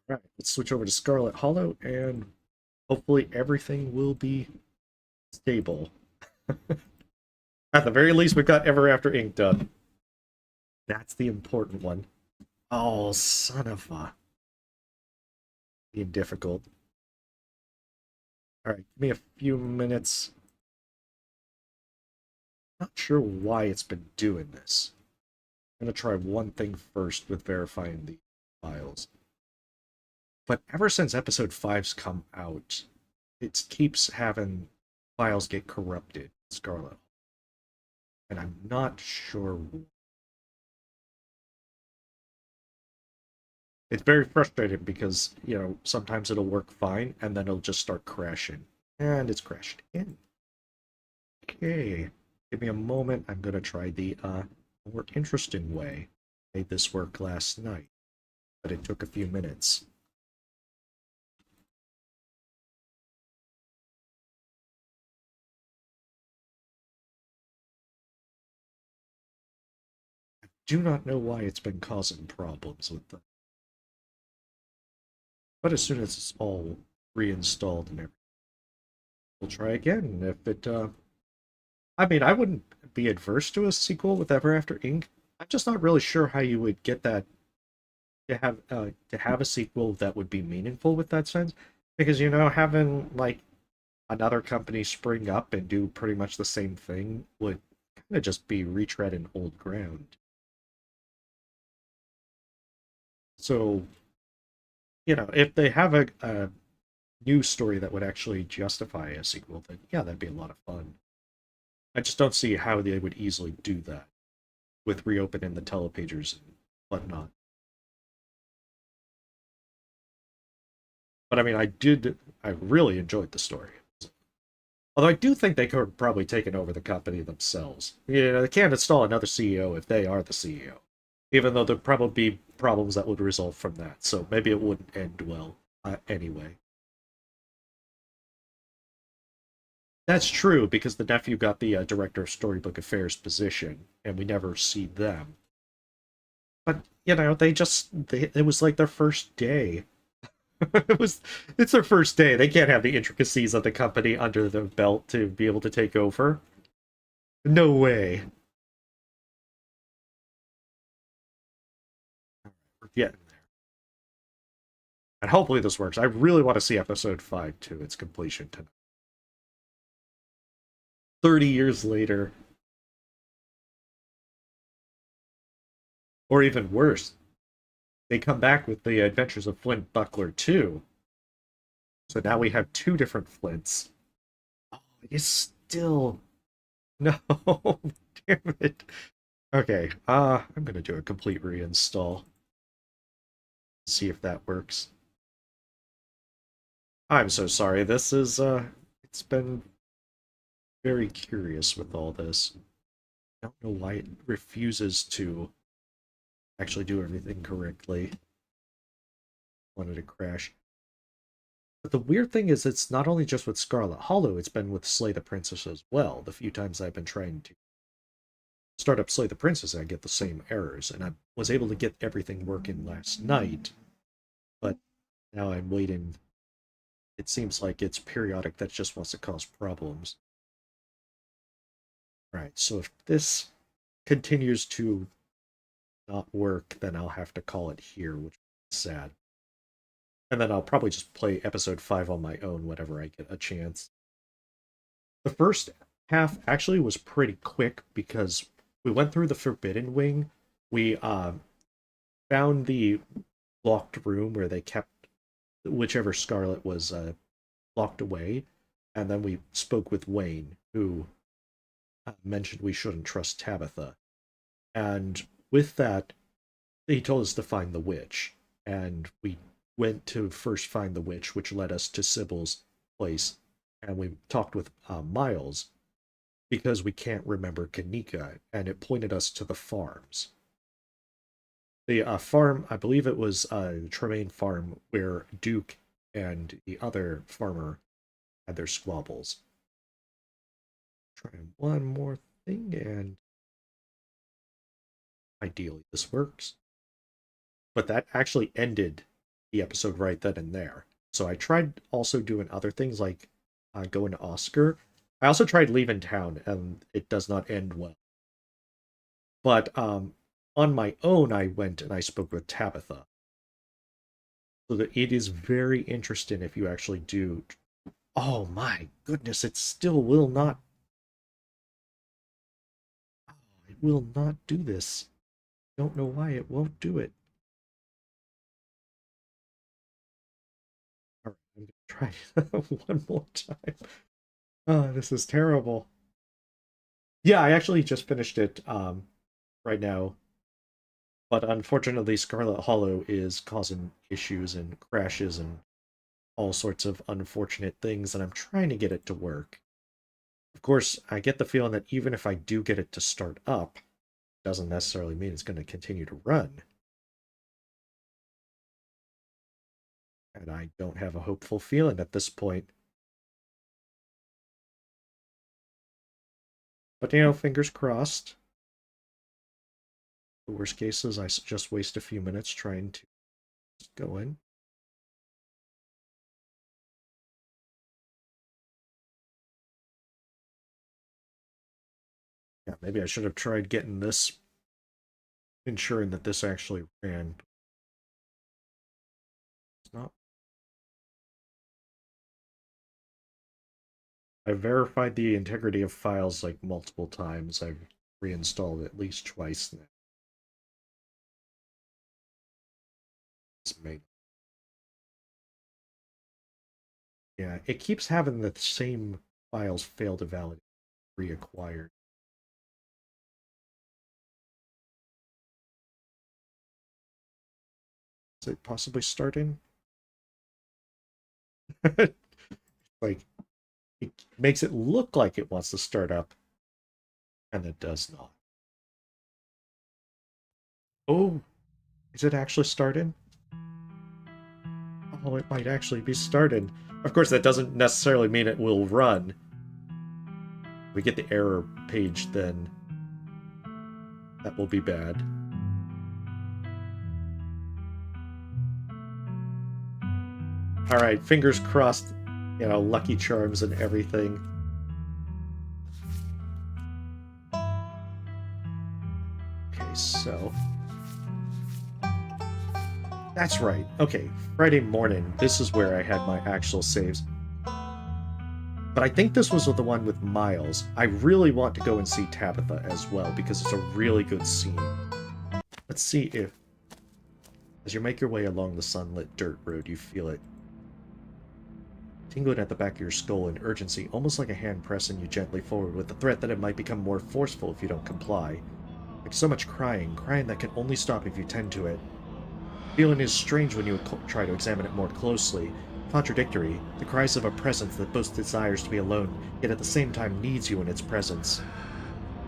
Alright, let's switch over to Scarlet Hollow, and hopefully everything will be stable. At the very least, we've got Ever After Inc. done. That's the important one. Oh, son of a... being difficult. Alright, give me a few minutes. Not sure why it's been doing this. I'm going to try one thing first with verifying the files. But ever since episode 5's come out, it keeps having files get corrupted in Scarlet. And I'm not sure. It's very frustrating because, you know, sometimes it'll work fine and then it'll just start crashing. And it's crashed again. Okay. Give me a moment. I'm going to try the more interesting way. I made this work last night, but it took a few minutes. I do not know why it's been causing problems with them. But as soon as it's all reinstalled and everything, we'll try again. If it, I mean, I wouldn't be adverse to a sequel with Ever After Inc. I'm just not really sure how you would get that to have a sequel that would be meaningful with that sense, because, you know, having like another company spring up and do pretty much the same thing would kind of just be retreading old ground. So, you know, if they have a new story that would actually justify a sequel, then yeah, that'd be a lot of fun. I just don't see how they would easily do that with reopening the telepagers and whatnot. But I mean, I really enjoyed the story. Although I do think they could have probably taken over the company themselves. You know, they can't install another CEO if they are the CEO. Even though there'd probably be problems that would result from that. So maybe it wouldn't end well anyway. That's true, because the nephew got the Director of Storybook Affairs position, and we never see them. But, you know, it was like their first day. It's their first day. They can't have the intricacies of the company under their belt to be able to take over. No way. We're getting there. And hopefully this works. I really want to see episode 5 to its completion tonight. 30 years later. Or even worse, they come back with the Adventures of Flint Buckler 2. So now we have two different Flints. Oh, it is still... No, damn it. Okay, I'm gonna do a complete reinstall. See if that works. I'm so sorry. This is, it's been very curious with all this. I don't know why it refuses to actually do everything correctly. Wanted to crash. But the weird thing is, it's not only just with Scarlet Hollow, it's been with Slay the Princess as well. The few times I've been trying to start up Slay the Princess, I get the same errors, and I was able to get everything working last night, but now I'm waiting. It seems like it's periodic that just wants to cause problems. Alright, so if this continues to not work, then I'll have to call it here, which is sad. And then I'll probably just play episode 5 on my own whenever I get a chance. The first half actually was pretty quick because we went through the Forbidden Wing. We found the locked room where they kept whichever Scarlet was locked away. And then we spoke with Wayne, who mentioned we shouldn't trust Tabitha. And with that, he told us to find the witch. And we went to first find the witch, which led us to Sybil's place. And we talked with Miles, because we can't remember Kanika, and it pointed us to the farms. The farm, I believe it was Tremaine farm, where Duke and the other farmer had their squabbles. Try one more thing, and ideally this works. But that actually ended the episode right then and there. So I tried also doing other things like going to Oscar. I also tried leaving town, and it does not end well. But on my own, I went and I spoke with Tabitha. So that it is very interesting if you actually do. Oh my goodness, it still will not. Oh, it will not do this. Don't know why it won't do it. All right, I'm gonna try one more time. Oh, this is terrible. Yeah, I actually just finished it right now. But unfortunately, Scarlet Hollow is causing issues and crashes and all sorts of unfortunate things, and I'm trying to get it to work. Of course, I get the feeling that even if I do get it to start up, it doesn't necessarily mean it's going to continue to run. And I don't have a hopeful feeling at this point. But, you know, fingers crossed. The worst case is I just waste a few minutes trying to go in. Yeah, maybe I should have tried getting this, ensuring that this actually ran. It's not. I've verified the integrity of files like multiple times. I've reinstalled it at least twice now. Yeah, it keeps having the same files fail to validate, reacquired. Is it possibly starting? Like, it makes it look like it wants to start up, and it does not. Oh, is it actually starting? Oh, it might actually be started. Of course, that doesn't necessarily mean it will run. If we get the error page, then that will be bad. Alright, fingers crossed, you know, Lucky Charms and everything. Okay, so... That's right. Okay, Friday morning, this is where I had my actual saves. But I think this was the one with Miles. I really want to go and see Tabitha as well, because it's a really good scene. Let's see if, as you make your way along the sunlit dirt road, you feel it tingling at the back of your skull in urgency, almost like a hand pressing you gently forward with the threat that it might become more forceful if you don't comply. Like so much crying that can only stop if you tend to it. The feeling is strange when you try to examine it more closely. Contradictory, the cries of a presence that both desires to be alone, yet at the same time needs you in its presence.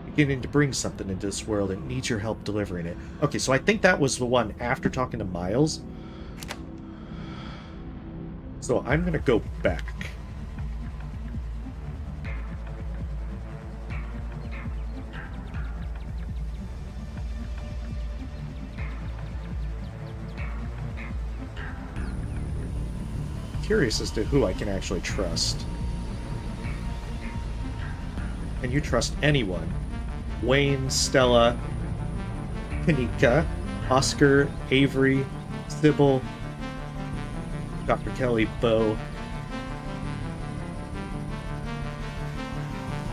Beginning to bring something into this world and needs your help delivering it. Okay, so I think that was the one after talking to Miles. So I'm gonna go back. Curious as to who I can actually trust. Can you trust anyone? Wayne, Stella, Kanika, Oscar, Avery, Sybil, Dr. Kelly, Bo.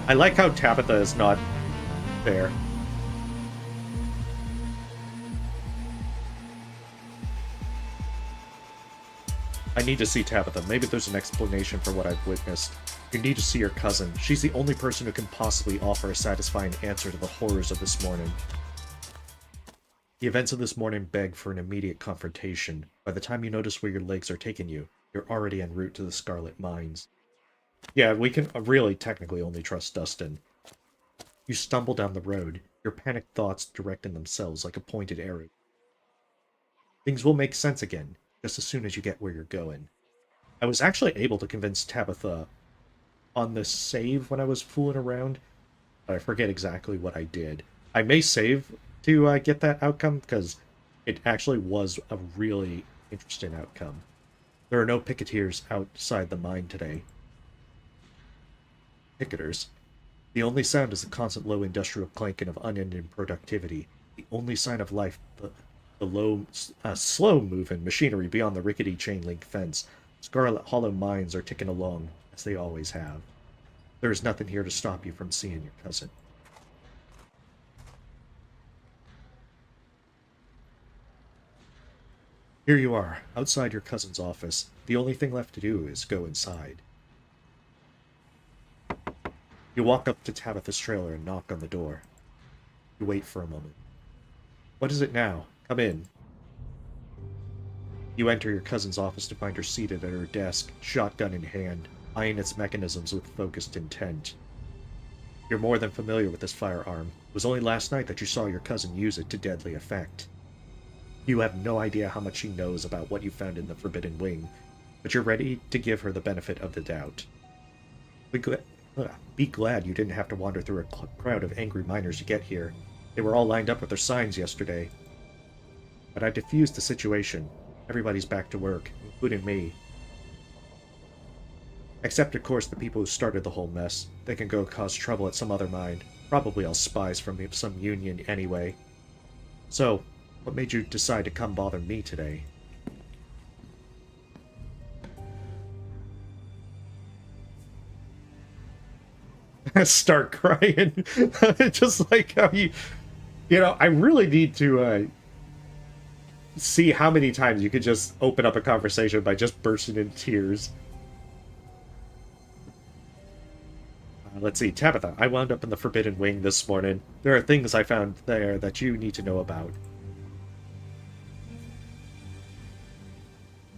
I like how Tabitha is not there. I need to see Tabitha. Maybe there's an explanation for what I've witnessed. You need to see your cousin. She's the only person who can possibly offer a satisfying answer to the horrors of this morning. The events of this morning beg for an immediate confrontation. By the time you notice where your legs are taking you, you're already en route to the Scarlet Mines. Yeah, we can really technically only trust Dustin. You stumble down the road, your panicked thoughts directing themselves like a pointed arrow. Things will make sense again, just as soon as you get where you're going. I was actually able to convince Tabitha on this save when I was fooling around, but I forget exactly what I did. I may save to get that outcome, because it actually was a really interesting outcome. There are no picketers outside the mine today. Picketers. The only sound is the constant low industrial clanking of unending productivity. The only sign of life, the low, slow-moving machinery beyond the rickety chain-link fence. Scarlet Hollow mines are ticking along, as they always have. There is nothing here to stop you from seeing your cousin. Here you are, outside your cousin's office. The only thing left to do is go inside. You walk up to Tabitha's trailer and knock on the door. You wait for a moment. What is it now? Come in. You enter your cousin's office to find her seated at her desk, shotgun in hand, eyeing its mechanisms with focused intent. You're more than familiar with this firearm. It was only last night that you saw your cousin use it to deadly effect. You have no idea how much she knows about what you found in the Forbidden Wing, but you're ready to give her the benefit of the doubt. Be glad you didn't have to wander through a crowd of angry miners to get here. They were all lined up with their signs yesterday. But I diffused the situation. Everybody's back to work, including me. Except, of course, the people who started the whole mess. They can go cause trouble at some other mine. Probably all spies from some union anyway. So, what made you decide to come bother me today? Start crying. Just like how you know, I really need to see how many times you could just open up a conversation by just bursting into tears. Let's see, Tabitha, I wound up in the Forbidden Wing this morning. There are things I found there that you need to know about.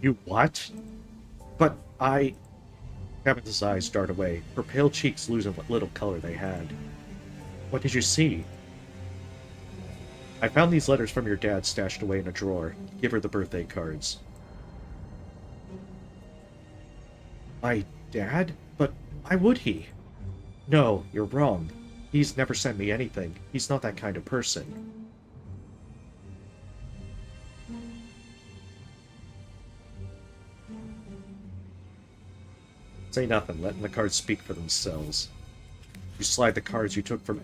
You what? But I... Tabitha's eyes dart away, her pale cheeks losing what little color they had. What did you see? I found these letters from your dad stashed away in a drawer. Give her the birthday cards. My dad? But why would he? No, you're wrong. He's never sent me anything. He's not that kind of person. Say nothing, letting the cards speak for themselves. You slide the cards you took from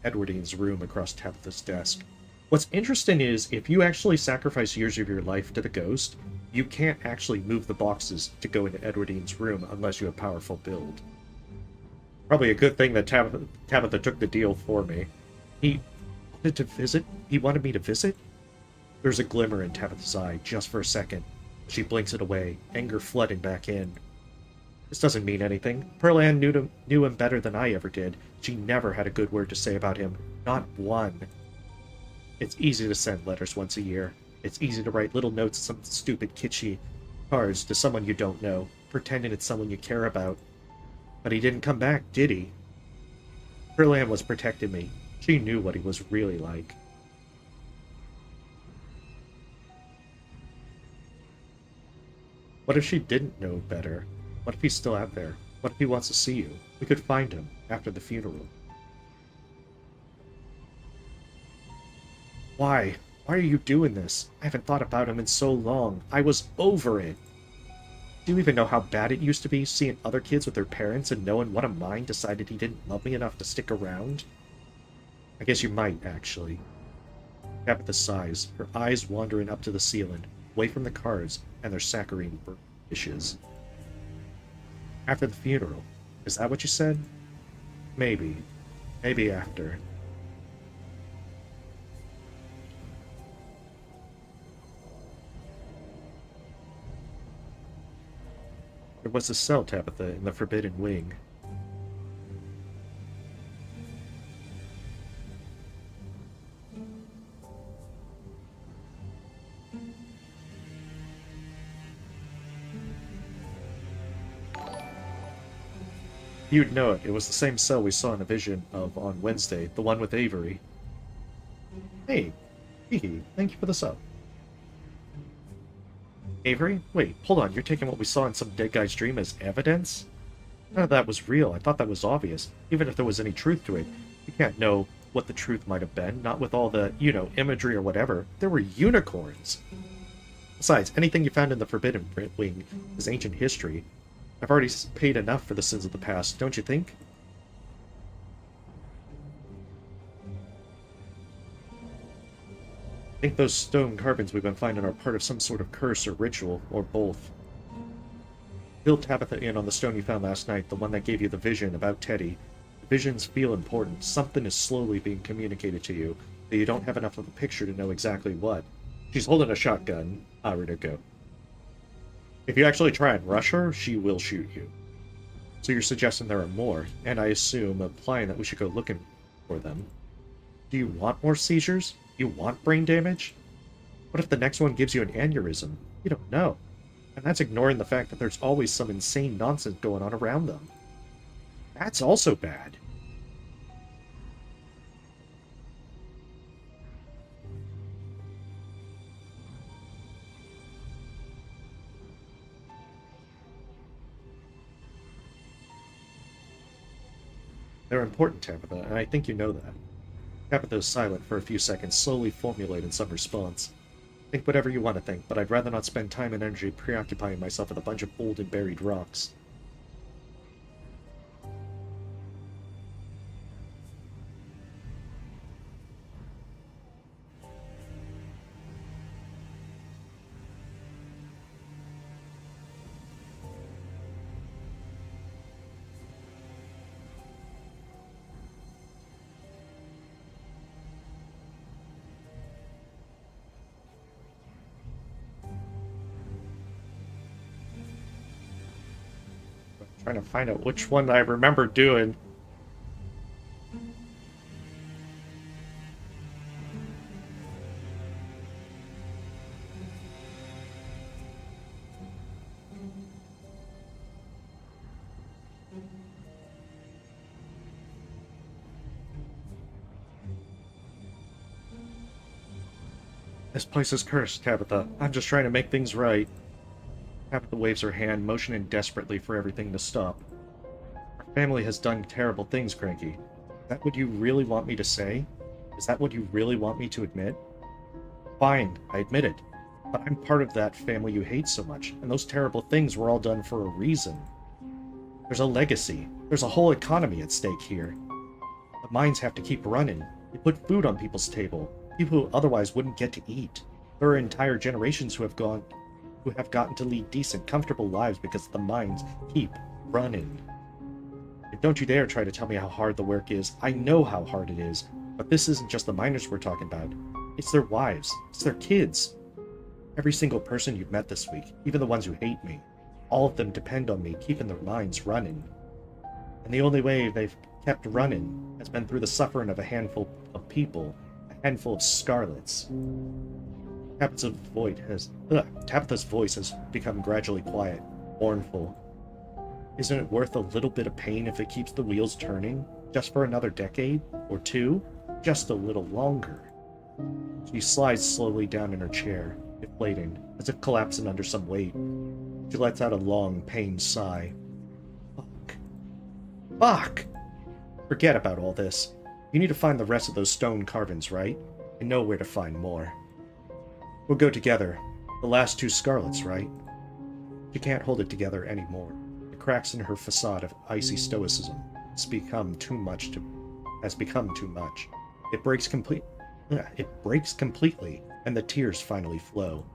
Edwardine's room across Tabitha's desk. What's interesting is, if you actually sacrifice years of your life to the ghost, you can't actually move the boxes to go into Edwardine's room unless you have powerful build. Probably a good thing that Tabitha took the deal for me. He wanted me to visit? There's a glimmer in Tabitha's eye, just for a second. She blinks it away, anger flooding back in. This doesn't mean anything. Pearlanne knew him better than I ever did. She never had a good word to say about him. Not one. It's easy to send letters once a year. It's easy to write little notes, some stupid kitschy cards to someone you don't know, pretending it's someone you care about. But he didn't come back, did he? Pearlanne was protecting me. She knew what he was really like. What if she didn't know better? What if he's still out there? What if he wants to see you? We could find him after the funeral. Why? Why are you doing this? I haven't thought about him in so long. I was over it. Do you even know how bad it used to be, seeing other kids with their parents and knowing one of mine decided he didn't love me enough to stick around? I guess you might, actually. Tabitha sighs, her eyes wandering up to the ceiling, away from the cards and their saccharine dishes. After the funeral. Is that what you said? Maybe. Maybe after. There was a cell, Tabitha, in the Forbidden Wing. You'd know it. It was the same cell we saw in a vision of on Wednesday, the one with Avery. Hey, Hee, thank you for the sub. Avery? Wait, hold on, you're taking what we saw in some dead guy's dream as evidence? None of that was real. I thought that was obvious. Even if there was any truth to it, you can't know what the truth might have been, not with all the, imagery or whatever. There were unicorns! Besides, anything you found in the Forbidden Wing is ancient history. I've already paid enough for the sins of the past, don't you think? I think those stone carvings we've been finding are part of some sort of curse or ritual, or both. Fill Tabitha in on the stone you found last night, the one that gave you the vision about Teddy. The visions feel important. Something is slowly being communicated to you, but you don't have enough of a picture to know exactly what. She's holding a shotgun. Ready to go. If you actually try and rush her, she will shoot you. So you're suggesting there are more, and I assume implying that we should go looking for them. Do you want more seizures? You want brain damage? What if the next one gives you an aneurysm? You don't know. And that's ignoring the fact that there's always some insane nonsense going on around them. That's also bad. They're important, Tabitha, and I think you know that. Tabitha is silent for a few seconds, slowly formulating some response. Think whatever you want to think, but I'd rather not spend time and energy preoccupying myself with a bunch of old and buried rocks. Trying to find out which one I remember doing. This place is cursed, Tabitha. I'm just trying to make things right. Tabitha waves her hand, motioning desperately for everything to stop. Our family has done terrible things, Cranky. Is that what you really want me to say? Is that what you really want me to admit? Fine, I admit it. But I'm part of that family you hate so much, and those terrible things were all done for a reason. There's a legacy. There's a whole economy at stake here. The mines have to keep running. They put food on people's table. People who otherwise wouldn't get to eat. There are entire generations who have gotten to lead decent, comfortable lives because the mines keep running. And don't you dare try to tell me how hard the work is. I know how hard it is. But this isn't just the miners we're talking about. It's their wives. It's their kids. Every single person you've met this week, even the ones who hate me, all of them depend on me keeping their minds running. And the only way they've kept running has been through the suffering of a handful of people, a handful of Scarlets. Tabitha's voice has become gradually quiet, mournful. Isn't it worth a little bit of pain if it keeps the wheels turning? Just for another decade? Or two? Just a little longer. She slides slowly down in her chair, deflating, as if collapsing under some weight. She lets out a long, pained sigh. Fuck. Fuck! Forget about all this. You need to find the rest of those stone carvings, right? And know where to find more. We'll go together. The last two Scarlets, right? She can't hold it together anymore. The cracks in her facade of icy stoicism has become too much. It breaks completely, and the tears finally flow.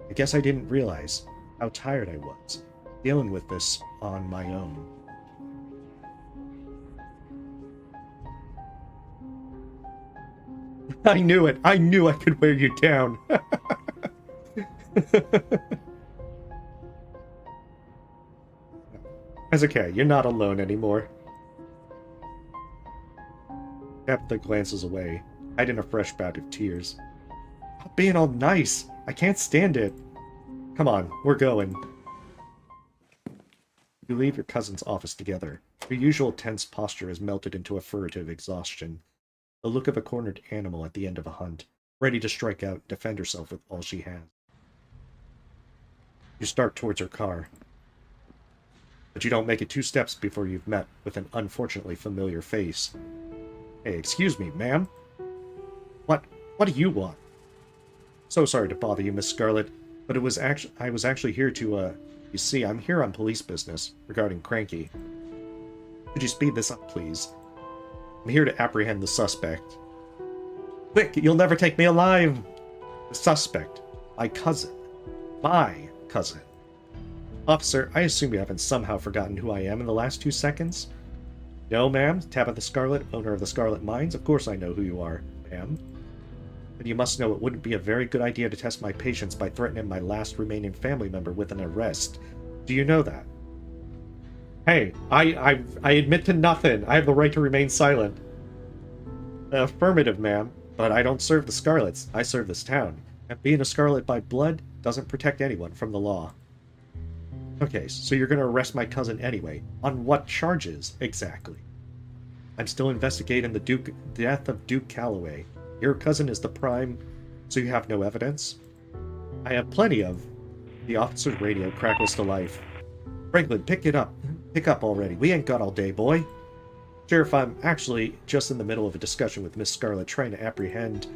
I guess I didn't realize how tired I was, dealing with this on my own. I knew it! I knew I could wear you down! It's okay, you're not alone anymore. Tabitha glances away, hiding a fresh bout of tears. Stop being all nice! I can't stand it! Come on, we're going. You leave your cousin's office together. Your usual tense posture is melted into a furtive exhaustion. The look of a cornered animal at the end of a hunt, ready to strike out and defend herself with all she has. You start towards her car. But you don't make it 2 steps before you've met with an unfortunately familiar face. Hey, excuse me, ma'am? What do you want? So sorry to bother you, Miss Scarlet, but I was actually here to, you see, I'm here on police business regarding Cranky. Could you speed this up, please? I'm here to apprehend the suspect. Quick, you'll never take me alive! The suspect. My cousin. My cousin. Officer, I assume you haven't somehow forgotten who I am in the last 2 seconds? No, ma'am. Tabitha Scarlet, owner of the Scarlet Mines. Of course I know who you are, ma'am. But you must know it wouldn't be a very good idea to test my patience by threatening my last remaining family member with an arrest. Do you know that? Hey, I admit to nothing. I have the right to remain silent. Affirmative, ma'am. But I don't serve the Scarlets. I serve this town. And being a Scarlet by blood doesn't protect anyone from the law. Okay, so you're going to arrest my cousin anyway. On what charges, exactly? I'm still investigating the death of Duke Calloway. Your cousin is the prime, so you have no evidence? I have plenty of... The officer's radio crackles to life. Franklin, pick it up. Pick up already. We ain't got all day, boy. Sheriff, I'm actually just in the middle of a discussion with Miss Scarlet trying to apprehend...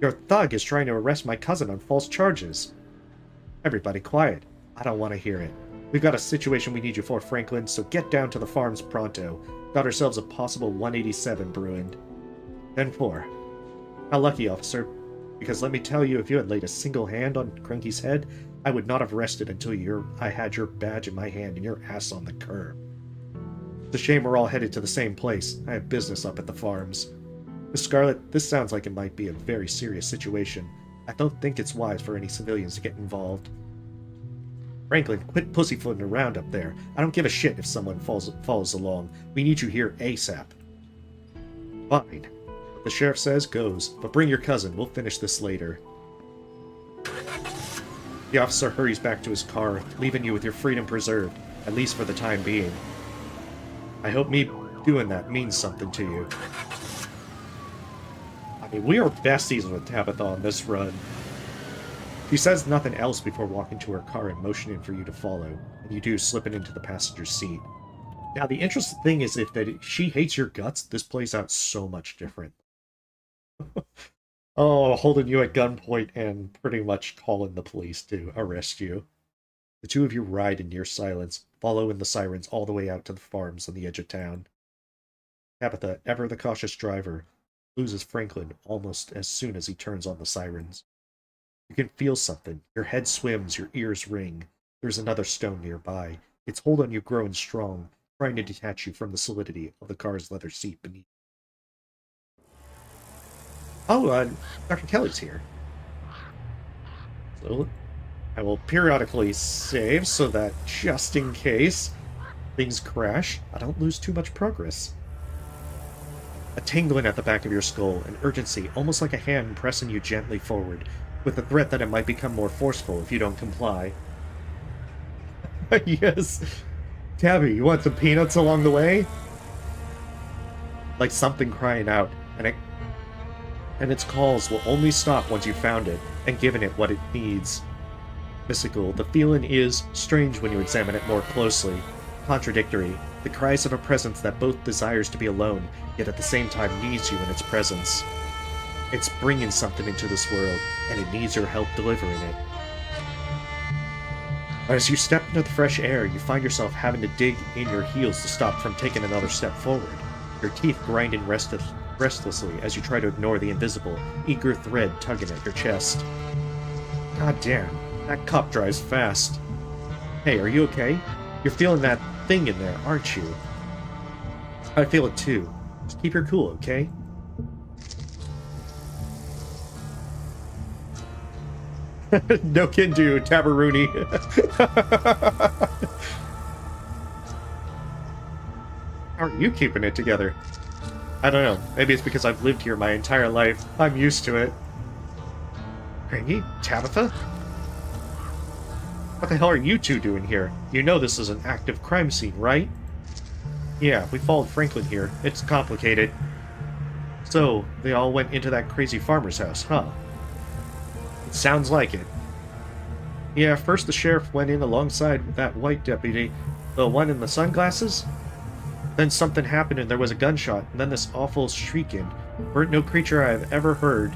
Your thug is trying to arrest my cousin on false charges. Everybody quiet. I don't want to hear it. We've got a situation we need you for, Franklin, so get down to the farms pronto. Got ourselves a possible 187 brewing. 10-4. How lucky, officer. Because let me tell you, if you had laid a single hand on Cranky's head, I would not have rested until I had your badge in my hand and your ass on the curb. It's a shame we're all headed to the same place. I have business up at the farms. Miss Scarlet, this sounds like it might be a very serious situation. I don't think it's wise for any civilians to get involved. Franklin, quit pussyfooting around up there. I don't give a shit if someone follows along. We need you here ASAP. Fine. What the sheriff says goes, but bring your cousin. We'll finish this later. The officer hurries back to his car, leaving you with your freedom preserved, at least for the time being. I hope me doing that means something to you. I mean, we are besties with Tabitha on this run. She says nothing else before walking to her car and motioning for you to follow, and you do, slipping into the passenger seat. Now, the interesting thing is if she hates your guts, this plays out so much different. Oh, holding you at gunpoint and pretty much calling the police to arrest you. The two of you ride in near silence, following the sirens all the way out to the farms on the edge of town. Tabitha, ever the cautious driver, loses Franklin almost as soon as he turns on the sirens. You can feel something. Your head swims, your ears ring. There's another stone nearby. Its hold on you growing strong, trying to detach you from the solidity of the car's leather seat beneath. Oh, Dr. Kelly's here. So I will periodically save so that just in case things crash, I don't lose too much progress. A tingling at the back of your skull, an urgency, almost like a hand pressing you gently forward, with the threat that it might become more forceful if you don't comply. Yes. Tabby, you want some peanuts along the way? Like something crying out, and its calls will only stop once you've found it, and given it what it needs. Mystical, the feeling is strange when you examine it more closely. Contradictory, the cries of a presence that both desires to be alone, yet at the same time needs you in its presence. It's bringing something into this world, and it needs your help delivering it. As you step into the fresh air, you find yourself having to dig in your heels to stop from taking another step forward. Your teeth grinding restlessly as you try to ignore the invisible, eager thread tugging at your chest. God damn, that cup dries fast. Hey, are you okay? You're feeling that thing in there, aren't you? I feel it too. Just keep your cool, okay? No can do, Tabaroonie. How are you keeping it together? I don't know. Maybe it's because I've lived here my entire life. I'm used to it. Cranky? Tabitha? What the hell are you two doing here? You know this is an active crime scene, right? Yeah, we followed Franklin here. It's complicated. So, they all went into that crazy farmer's house, huh? It sounds like it. Yeah, first the sheriff went in alongside that white deputy, the one in the sunglasses. Then something happened and there was a gunshot, and then this awful shrieking. Weren't no creature I have ever heard.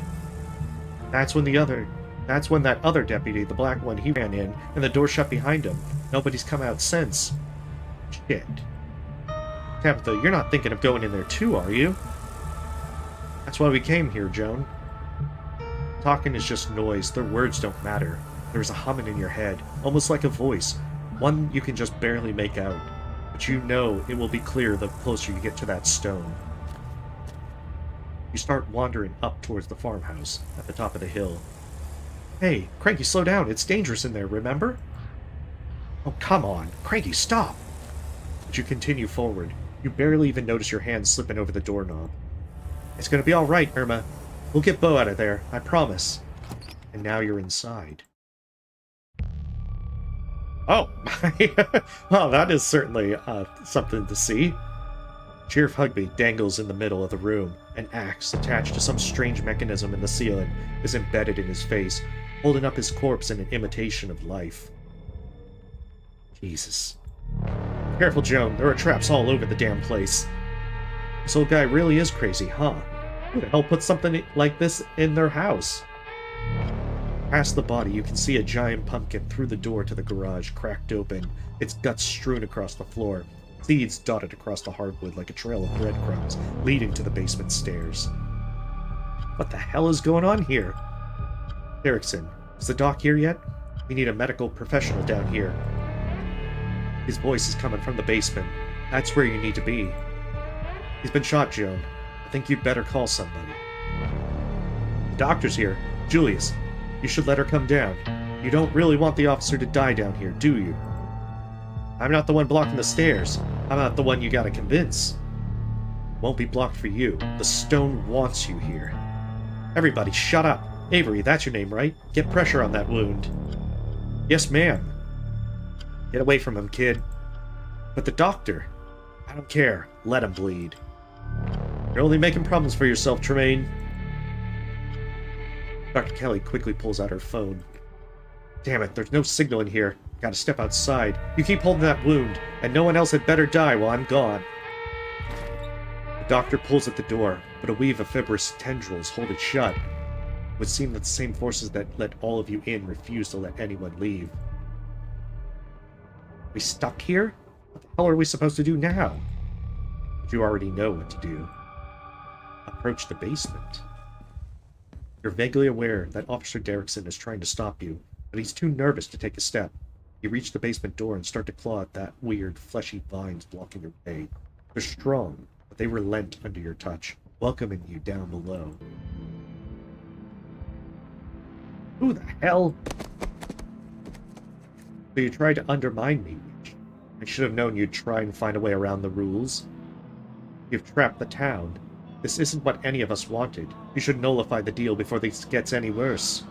That's when that other deputy, the black one, he ran in, and the door shut behind him. Nobody's come out since. Shit. Tabitha, you're not thinking of going in there too, are you? That's why we came here, Joan. Talking is just noise. Their words don't matter. There's a humming in your head, almost like a voice. One you can just barely make out. But you know it will be clear the closer you get to that stone. You start wandering up towards the farmhouse, at the top of the hill. Hey, Cranky, slow down. It's dangerous in there, remember? Oh, come on. Cranky, stop! But you continue forward. You barely even notice your hand slipping over the doorknob. It's gonna be alright, Irma. We'll get Bo out of there, I promise. And now you're inside. Oh, well, that is certainly something to see. Sheriff Hugby dangles in the middle of the room. An axe attached to some strange mechanism in the ceiling is embedded in his face, holding up his corpse in an imitation of life. Jesus. Careful, Joan. There are traps all over the damn place. This old guy really is crazy, huh? Who the hell put something like this in their house? Past the body, you can see a giant pumpkin through the door to the garage, cracked open, its guts strewn across the floor, seeds dotted across the hardwood like a trail of breadcrumbs, leading to the basement stairs. What the hell is going on here? Derrickson, is the doc here yet? We need a medical professional down here. His voice is coming from the basement. That's where you need to be. He's been shot, Joan. I think you'd better call somebody. The doctor's here. Julius, you should let her come down. You don't really want the officer to die down here, do you? I'm not the one blocking the stairs. I'm not the one you gotta convince. Won't be blocked for you. The stone wants you here. Everybody, shut up. Avery, that's your name, right? Get pressure on that wound. Yes, ma'am. Get away from him, kid. But the doctor... I don't care. Let him bleed. You're only making problems for yourself, Tremaine. Dr. Kelly quickly pulls out her phone. Damn it, there's no signal in here. Gotta step outside. You keep holding that wound, and no one else had better die while I'm gone. The doctor pulls at the door, but a weave of fibrous tendrils hold it shut. It would seem that the same forces that let all of you in refuse to let anyone leave. We stuck here? What the hell are we supposed to do now? But you already know what to do. Approach the basement. You're vaguely aware that Officer Derrickson is trying to stop you, but he's too nervous to take a step. You reach the basement door and start to claw at that weird, fleshy vines blocking your way. They're strong, but they relent under your touch, welcoming you down below. Who the hell? So you tried to undermine me, Witch. I should have known you'd try and find a way around the rules. You've trapped the town. This isn't what any of us wanted. You should nullify the deal before this gets any worse.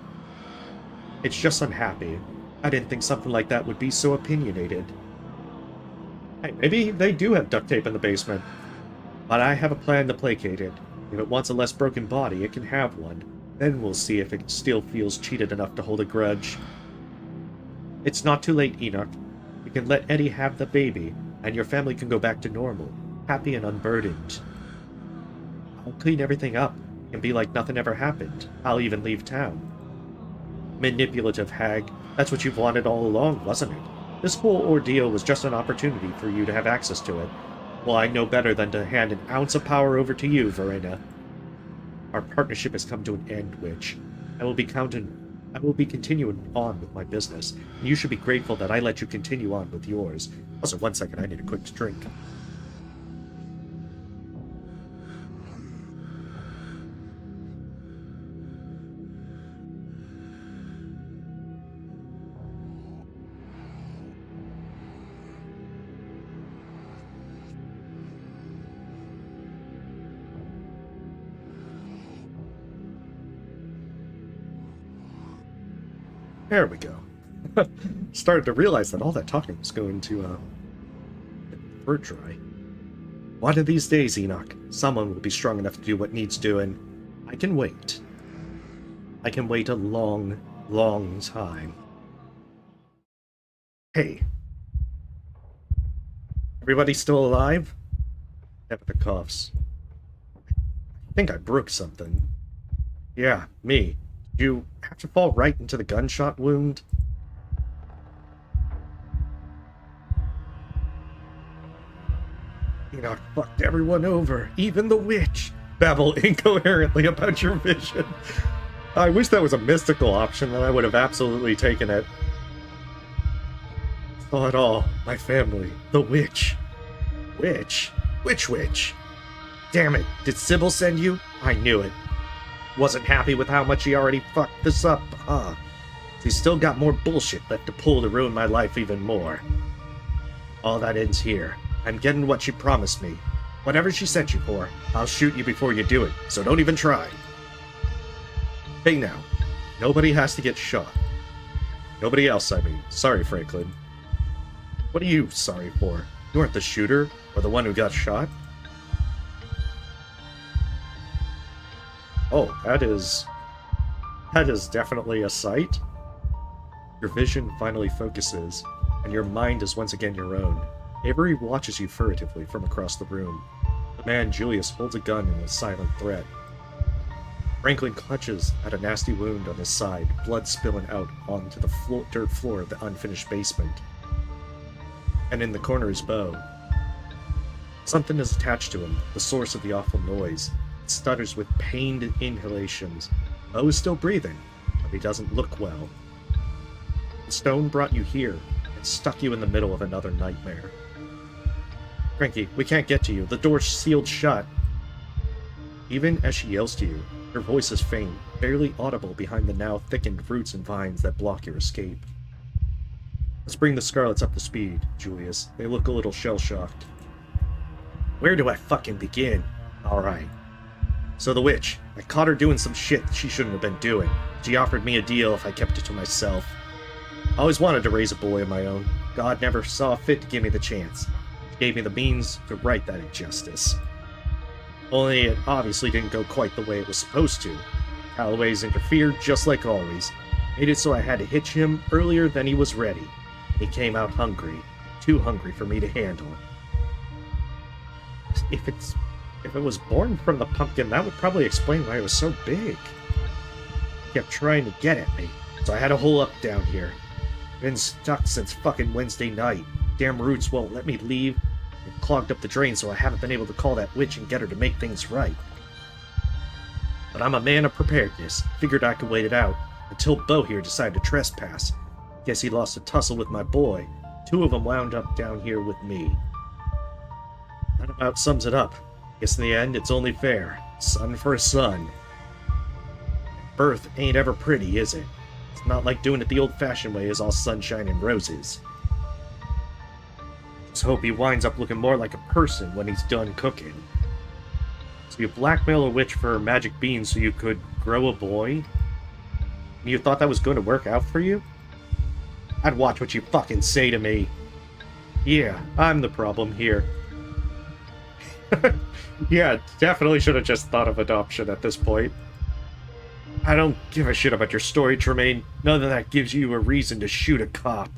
It's just unhappy. I didn't think something like that would be so opinionated. Hey, maybe they do have duct tape in the basement. But I have a plan to placate it. If it wants a less broken body, it can have one. Then we'll see if it still feels cheated enough to hold a grudge. It's not too late, Enoch. You can let Eddie have the baby, and your family can go back to normal, happy and unburdened. I'll clean everything up, and be like nothing ever happened. I'll even leave town. Manipulative hag. That's what you've wanted all along, wasn't it? This whole ordeal was just an opportunity for you to have access to it. Well, I know better than to hand an ounce of power over to you, Verena. Our partnership has come to an end, Witch. I will be continuing on with my business, and you should be grateful that I let you continue on with yours. Also, 1 second, I need a quick drink. There we go. Started to realize that all that talking was going to, throat dry. One of these days, Enoch, someone will be strong enough to do what needs doing. I can wait. I can wait a long, long time. Hey. Everybody still alive? Tabitha coughs. I think I broke something. Yeah, me. You have to fall right into the gunshot wound? Enoch fucked everyone over, even the witch. Babble incoherently about your vision. I wish that was a mystical option, then I would have absolutely taken it. Saw it all. My family. The witch. Witch? Which witch? Damn it. Did Sybil send you? I knew it. Wasn't happy with how much he already fucked this up, huh? He's still got more bullshit left to pull to ruin my life even more. All that ends here. I'm getting what she promised me. Whatever she sent you for, I'll shoot you before you do it, so don't even try. Hey now, nobody has to get shot. Nobody else, I mean. Sorry, Franklin. What are you sorry for? You weren't the shooter, or the one who got shot? Oh, that is definitely a sight. Your vision finally focuses, and your mind is once again your own. Avery watches you furtively from across the room. The man, Julius, holds a gun in a silent threat. Franklin clutches at a nasty wound on his side, blood spilling out onto the dirt floor of the unfinished basement. And in the corner is Beau. Something is attached to him, the source of the awful noise. It stutters with pained inhalations. Beau is still breathing, but he doesn't look well. The stone brought you here, and stuck you in the middle of another nightmare. Cranky, we can't get to you. The door's sealed shut. Even as she yells to you, her voice is faint, barely audible behind the now thickened roots and vines that block your escape. Let's bring the Scarlets up to speed, Julius. They look a little shell-shocked. Where do I fucking begin? Alright. So the witch, I caught her doing some shit she shouldn't have been doing. She offered me a deal if I kept it to myself. I always wanted to raise a boy of my own. God never saw fit to give me the chance. He gave me the means to right that injustice. Only it obviously didn't go quite the way it was supposed to. Calloway's interfered just like always. Made it so I had to hitch him earlier than he was ready. He came out hungry. Too hungry for me to handle. If it was born from the pumpkin, that would probably explain why it was so big. He kept trying to get at me, so I had to hole up down here. Been stuck since fucking Wednesday night. Damn roots won't let me leave. They've clogged up the drain, so I haven't been able to call that witch and get her to make things right. But I'm a man of preparedness. Figured I could wait it out. Until Beau here decided to trespass. Guess he lost a tussle with my boy. Two of them wound up down here with me. That about sums it up. Guess in the end, it's only fair. Son for a son. Birth ain't ever pretty, is it? It's not like doing it the old-fashioned way, is all sunshine and roses. Just hope he winds up looking more like a person when he's done cooking. So you blackmail a witch for her magic beans so you could grow a boy? You thought that was going to work out for you? I'd watch what you fucking say to me. Yeah, I'm the problem here. Yeah, definitely should have just thought of adoption at this point. I don't give a shit about your story, Tremaine. None of that gives you a reason to shoot a cop.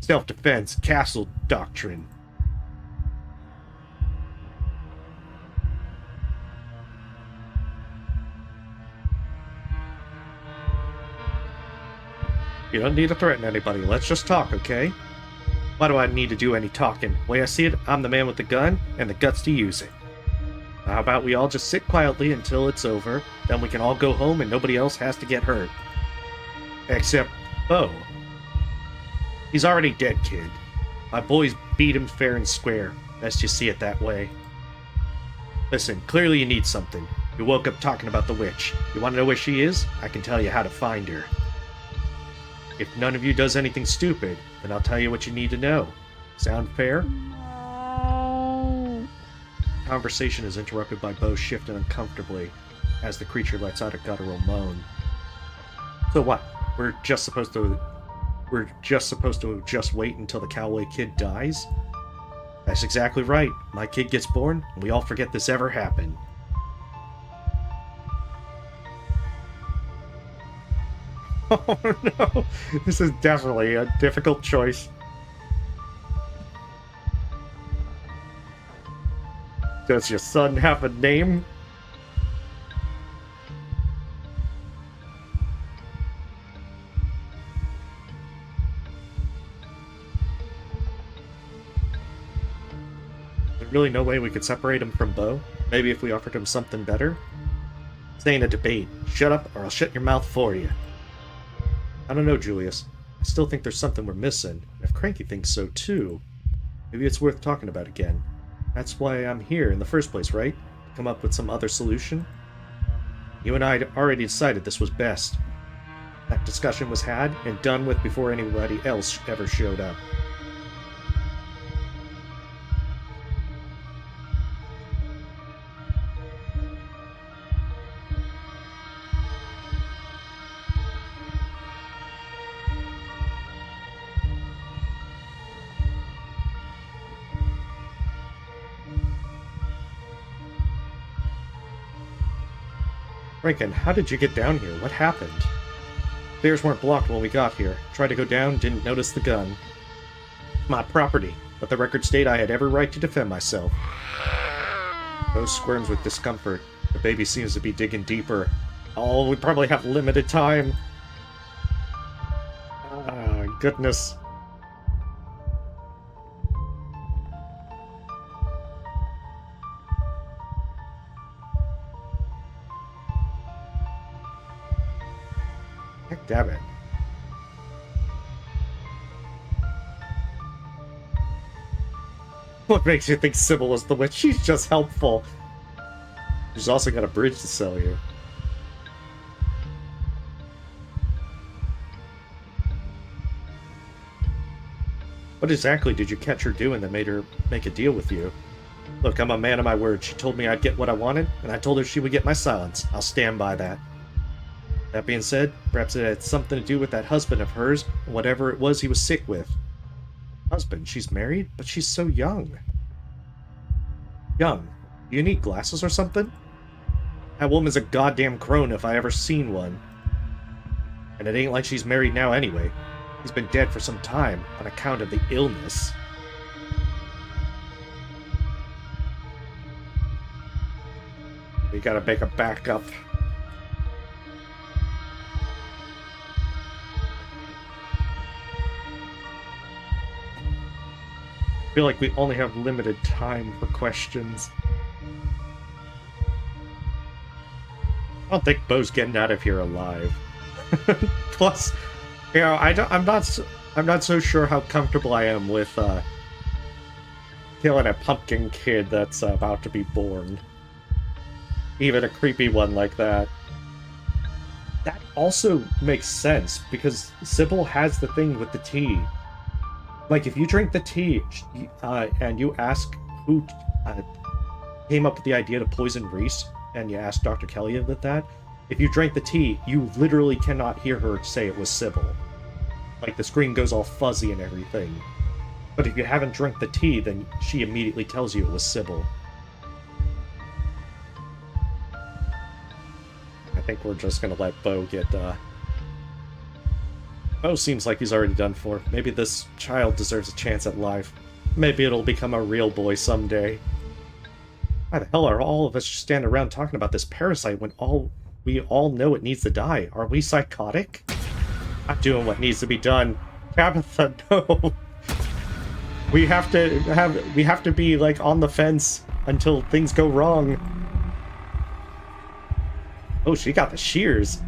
Self-defense, castle doctrine. You don't need to threaten anybody. Let's just talk, okay? Why do I need to do any talking? The way I see it, I'm the man with the gun and the guts to use it. How about we all just sit quietly until it's over, then we can all go home and nobody else has to get hurt. Except Bo. He's already dead, kid. My boys beat him fair and square. Best you see it that way. Listen, clearly you need something. You woke up talking about the witch. You want to know where she is? I can tell you how to find her. If none of you does anything stupid, then I'll tell you what you need to know. Sound fair? Conversation is interrupted by Bo shifting uncomfortably as the creature lets out a guttural moan. So what? We're just supposed to just wait until the cowboy kid dies? That's exactly right. My kid gets born, and we all forget this ever happened. Oh no, this is definitely a difficult choice. Does your son have a name? There's really no way we could separate him from Bo? Maybe if we offered him something better? This ain't a debate. Shut up or I'll shut your mouth for you. I don't know, Julius. I still think there's something we're missing. And if Cranky thinks so too, maybe it's worth talking about again. That's why I'm here in the first place, right? To come up with some other solution? You and I had already decided this was best. That discussion was had and done with before anybody else ever showed up. Rankin, how did you get down here? What happened? Stairs weren't blocked when we got here. Tried to go down, didn't notice the gun. My property, but the record state I had every right to defend myself. Bo squirms with discomfort. The baby seems to be digging deeper. Oh, we probably have limited time. Ah, goodness. Heck, damn it. What makes you think Sybil is the witch? She's just helpful. She's also got a bridge to sell you. What exactly did you catch her doing that made her make a deal with you? Look, I'm a man of my word. She told me I'd get what I wanted, and I told her she would get my silence. I'll stand by that. That being said, perhaps it had something to do with that husband of hers, and whatever it was he was sick with. Husband? She's married? But she's so young. Young? Do you need glasses or something? That woman's a goddamn crone if I ever seen one. And it ain't like she's married now anyway. He's been dead for some time, on account of the illness. We gotta make a backup. I feel like we only have limited time for questions. I don't think Bo's getting out of here alive. Plus, you know, I'm not so sure how comfortable I am with killing a pumpkin kid that's about to be born. Even a creepy one like that. That also makes sense, because Sybil has the thing with the tea. Like, if you drink the tea, and you ask who came up with the idea to poison Reese, and you ask Dr. Kelly about that, if you drink the tea, you literally cannot hear her say it was Sybil. Like, the screen goes all fuzzy and everything. But if you haven't drunk the tea, then she immediately tells you it was Sybil. I think we're just gonna let Beau get, Beau seems like he's already done for. Maybe this child deserves a chance at life. Maybe it'll become a real boy someday. Why the hell are all of us just standing around talking about this parasite when we all know it needs to die? Are we psychotic? I'm doing what needs to be done. Tabitha, no. We have to be, like, on the fence until things go wrong. Oh, she got the shears.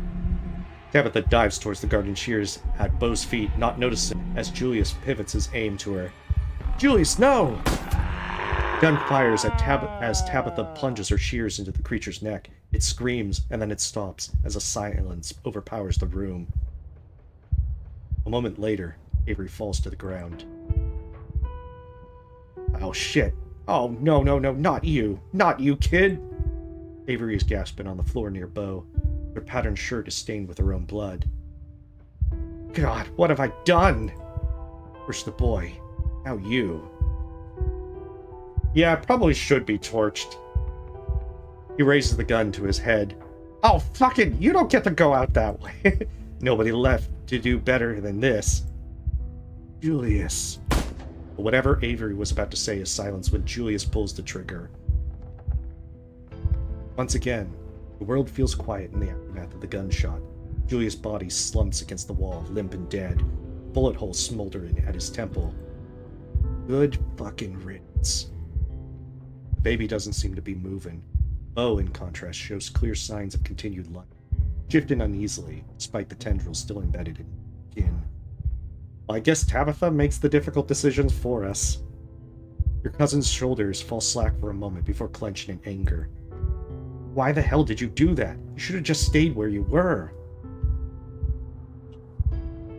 Tabitha dives towards the garden shears at Beau's feet, not noticing as Julius pivots his aim to her. Julius, no! Gun fires as Tabitha plunges her shears into the creature's neck. It screams, and then it stops as a silence overpowers the room. A moment later, Avery falls to the ground. Oh, shit. Oh, no, not you. Not you, kid! Avery is gasping on the floor near Beau. Her patterned shirt is stained with her own blood. God, what have I done? First the boy, now you. Yeah, probably should be torched. He raises the gun to his head. Oh, fucking, you don't get to go out that way. Nobody left to do better than this. Julius. But whatever Avery was about to say is silenced when Julius pulls the trigger. Once again, the world feels quiet in the aftermath of the gunshot. Julius' body slumps against the wall, limp and dead, bullet holes smoldering at his temple. Good fucking riddance. The baby doesn't seem to be moving. Beau, in contrast, shows clear signs of continued life, shifting uneasily, despite the tendrils still embedded in skin. Well, I guess Tabitha makes the difficult decisions for us. Your cousin's shoulders fall slack for a moment before clenching in anger. Why the hell did you do that? You should have just stayed where you were.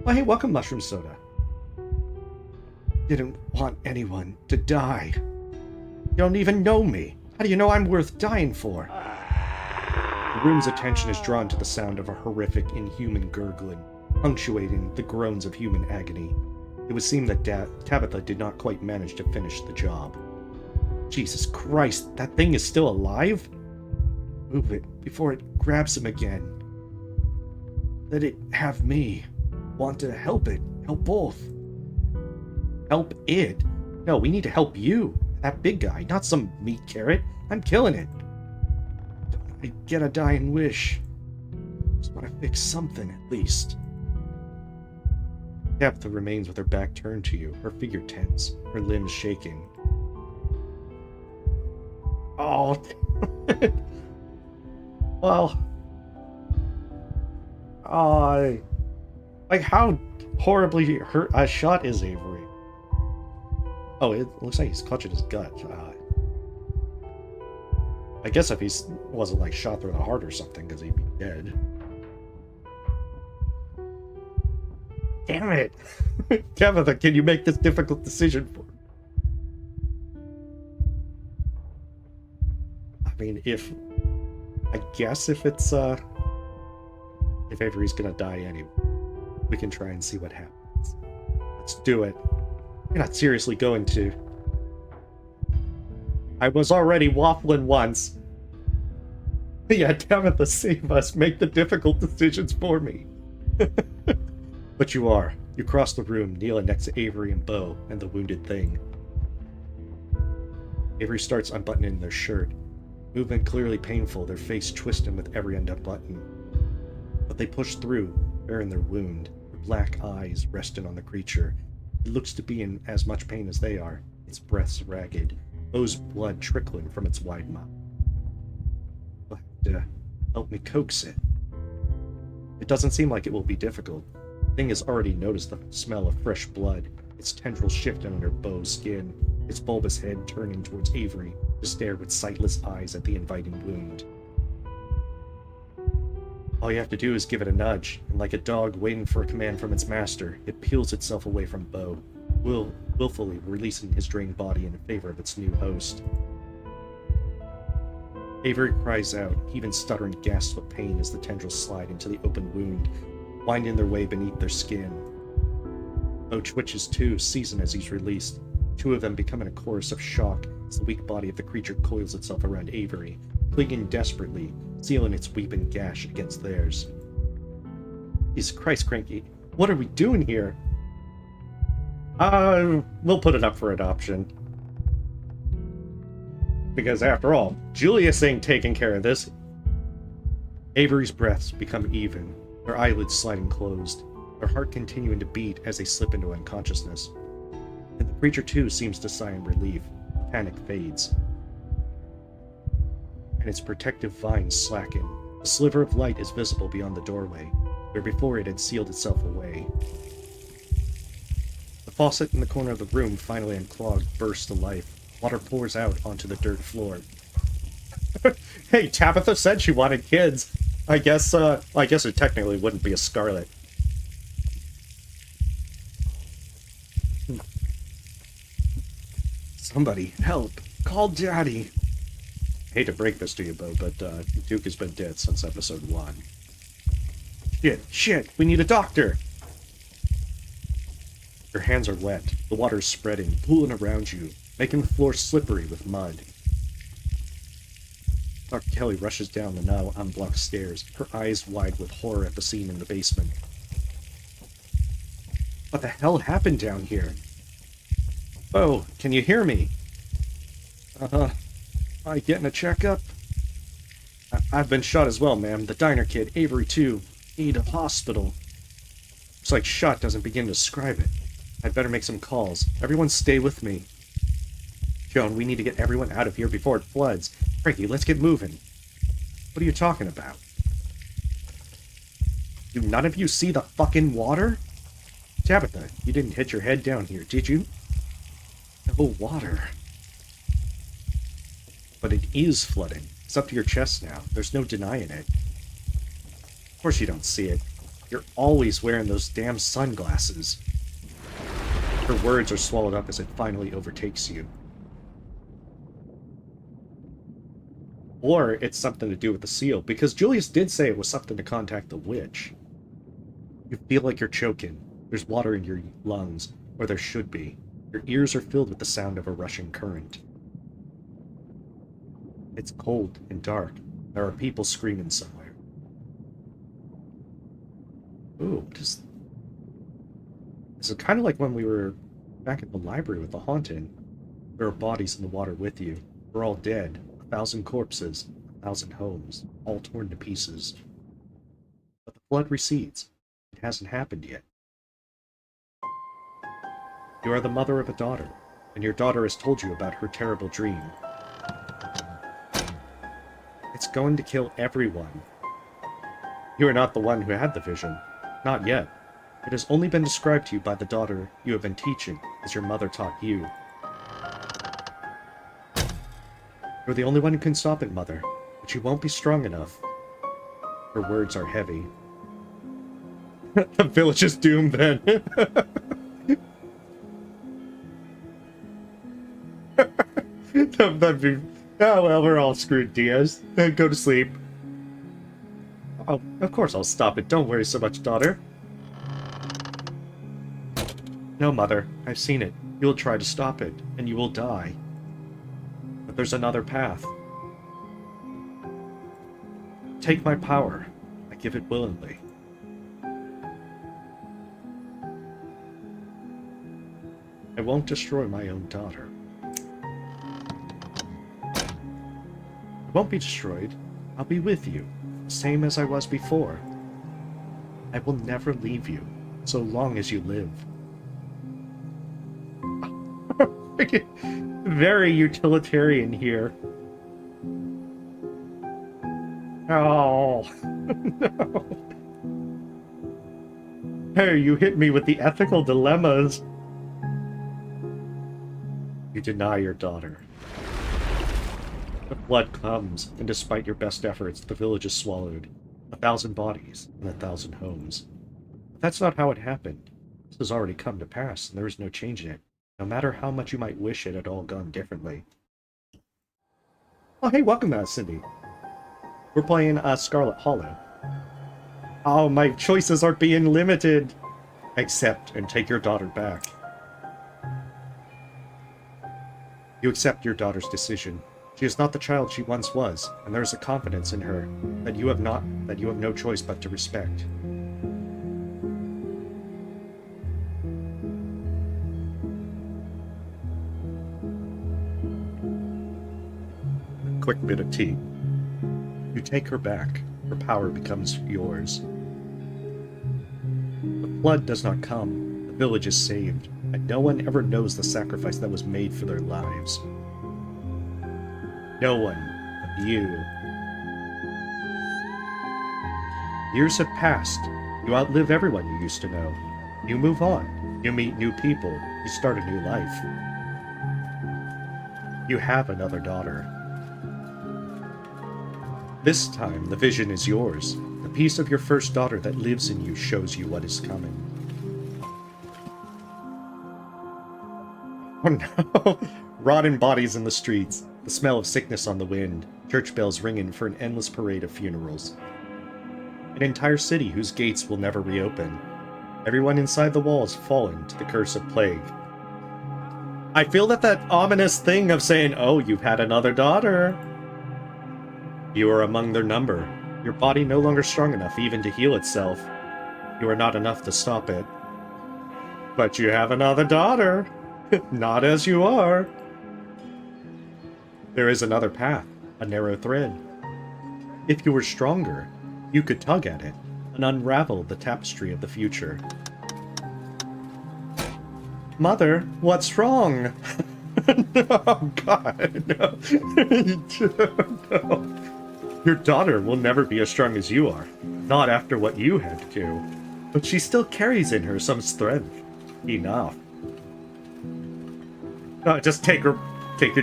Well, hey, welcome, Mushroom Soda. Didn't want anyone to die. You don't even know me. How do you know I'm worth dying for? The room's attention is drawn to the sound of a horrific, inhuman gurgling, punctuating the groans of human agony. It would seem that Tabitha did not quite manage to finish the job. Jesus Christ, that thing is still alive? Move it before it grabs him again. Let it have me. Want to help it. Help both. Help it? No, we need to help you. That big guy, not some meat carrot. I'm killing it. I get a dying wish. Just want to fix something, at least. Tabitha remains with her back turned to you, her figure tense, her limbs shaking. Oh. Well. Like, how horribly hurt a shot is Avery? Oh, it looks like he's clutching his gut. I guess if he wasn't, like, shot through the heart or something, because he'd be dead. Damn it! Tabitha, can you make this difficult decision for me? I mean, I guess if it's, if Avery's gonna die anyway, we can try and see what happens. Let's do it. You're not seriously going to. I was already waffling once. Yeah, Tabitha, save us. Make the difficult decisions for me. But you are. You cross the room, kneeling next to Avery and Beau and the wounded thing. Avery starts unbuttoning their shirt. Movement clearly painful, their face twisting with every undone button. But they push through, bearing their wound, their black eyes resting on the creature. It looks to be in as much pain as they are, its breaths ragged, Beau's blood trickling from its wide mouth. You'll have to help me coax it. It doesn't seem like it will be difficult. The thing has already noticed the smell of fresh blood, its tendrils shifting under Beau's skin, its bulbous head turning towards Avery to stare with sightless eyes at the inviting wound. All you have to do is give it a nudge, and like a dog waiting for a command from its master, it peels itself away from Bo, willfully releasing his drained body in favor of its new host. Avery cries out, even stuttering gasps of pain as the tendrils slide into the open wound, winding their way beneath their skin. Bo twitches too, seizing as he's released, two of them becoming a chorus of shock as the weak body of the creature coils itself around Avery, clinging desperately, sealing its weeping gash against theirs. Jesus Christ, Cranky, what are we doing here? We'll put it up for adoption. Because after all, Julius ain't taking care of this. Avery's breaths become even, her eyelids sliding closed, her heart continuing to beat as they slip into unconsciousness. And the creature too seems to sigh in relief. Panic fades. And its protective vines slacken. A sliver of light is visible beyond the doorway, where before it had sealed itself away. The faucet in the corner of the room, finally unclogged, bursts to life. Water pours out onto the dirt floor. Hey, Tabitha said she wanted kids. I guess it technically wouldn't be a Scarlet. Somebody help! Call Daddy! Hate to break this to you, Bo, but Duke has been dead since episode 1. Shit! We need a doctor! Your hands are wet. The water's spreading, pooling around you, making the floor slippery with mud. Dr. Kelly rushes down the now unblocked stairs, her eyes wide with horror at the scene in the basement. What the hell happened down here? Oh, can you hear me? Am I getting a checkup? I've been shot as well, ma'am. The diner kid, Avery too. Need a hospital. Looks like shot doesn't begin to describe it. I'd better make some calls. Everyone stay with me. Joan, we need to get everyone out of here before it floods. Frankie, let's get moving. What are you talking about? Do none of you see the fucking water? Tabitha, you didn't hit your head down here, did you? No water. But it is flooding. It's up to your chest now. There's no denying it. Of course you don't see it. You're always wearing those damn sunglasses. Her words are swallowed up as it finally overtakes you. Or it's something to do with the seal, because Julius did say it was something to contact the witch. You feel like you're choking. There's water in your lungs, or there should be. Your ears are filled with the sound of a rushing current. It's cold and dark. There are people screaming somewhere. Ooh, what is... This is kind of like when we were back at the library with the haunted. There are bodies in the water with you. We're all dead. 1,000 corpses. 1,000 homes. All torn to pieces. But the flood recedes. It hasn't happened yet. You are the mother of a daughter, and your daughter has told you about her terrible dream. It's going to kill everyone. You are not the one who had the vision. Not yet. It has only been described to you by the daughter you have been teaching, as your mother taught you. You're the only one who can stop it, Mother, but you won't be strong enough. Her words are heavy. The village is doomed, then. That'd be... Oh, well, we're all screwed, Diaz. Go to sleep. Oh, of course I'll stop it. Don't worry so much, daughter. No, Mother. I've seen it. You'll try to stop it, and you will die. But there's another path. Take my power. I give it willingly. I won't destroy my own daughter. I won't be destroyed. I'll be with you, same as I was before. I will never leave you, so long as you live. Very utilitarian here. Oh, no. Hey, you hit me with the ethical dilemmas. You deny your daughter. The flood comes, and despite your best efforts, the village is swallowed. 1,000 bodies and 1,000 homes. But that's not how it happened. This has already come to pass, and there is no change in it, no matter how much you might wish it had all gone differently. Oh, hey, welcome back, Cindy. We're playing Scarlet Hollow. Oh, my choices are being limited! Accept and take your daughter back. You accept your daughter's decision. She is not the child she once was, and there is a confidence in her that you have no choice but to respect. Quick bit of tea. You take her back. Her power becomes yours. The flood does not come. The village is saved, and no one ever knows the sacrifice that was made for their lives. No one but you. Years have passed. You outlive everyone you used to know. You move on. You meet new people. You start a new life. You have another daughter. This time, the vision is yours. The piece of your first daughter that lives in you shows you what is coming. Oh no! Rotting bodies in the streets. The smell of sickness on the wind. Church bells ringing for an endless parade of funerals. An entire city whose gates will never reopen. Everyone inside the walls fallen to the curse of plague. I feel that ominous thing of saying, oh, you've had another daughter. You are among their number. Your body no longer strong enough even to heal itself. You are not enough to stop it. But you have another daughter. Not as you are. There is another path, a narrow thread. If you were stronger, you could tug at it and unravel the tapestry of the future. Mother, what's wrong? No, God, no. No. Your daughter will never be as strong as you are. Not after what you had to do. But she still carries in her some strength. Enough. Just take your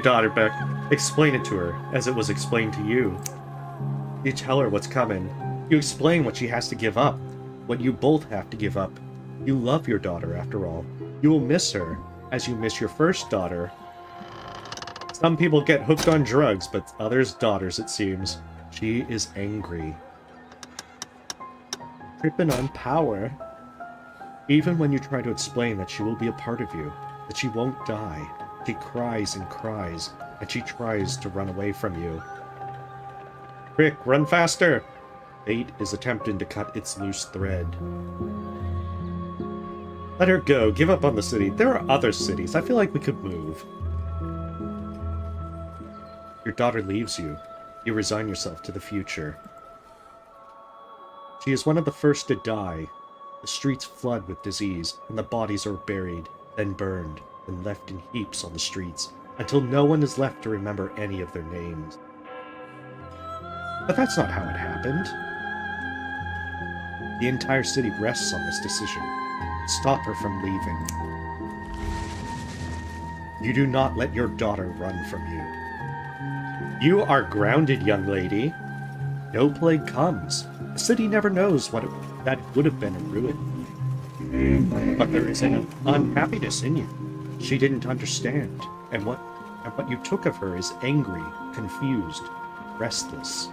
daughter back. Explain it to her, as it was explained to you. You tell her what's coming. You explain what she has to give up. What you both have to give up. You love your daughter, after all. You will miss her, as you miss your first daughter. Some people get hooked on drugs, but others' daughters, it seems. She is angry. Tripping on power. Even when you try to explain that she will be a part of you, that she won't die, she cries and cries, and she tries to run away from you. Quick, run faster! Fate is attempting to cut its loose thread. Let her go. Give up on the city. There are other cities. I feel like we could move. Your daughter leaves you. You resign yourself to the future. She is one of the first to die. The streets flood with disease, and the bodies are buried, then burned, and left in heaps on the streets, until no one is left to remember any of their names. But that's not how it happened. The entire city rests on this decision. Stop her from leaving. You do not let your daughter run from you. You are grounded, young lady. No plague comes. The city never knows what that would have been a ruin. But there is an unhappiness in you. She didn't understand, and what you took of her is angry, confused, restless.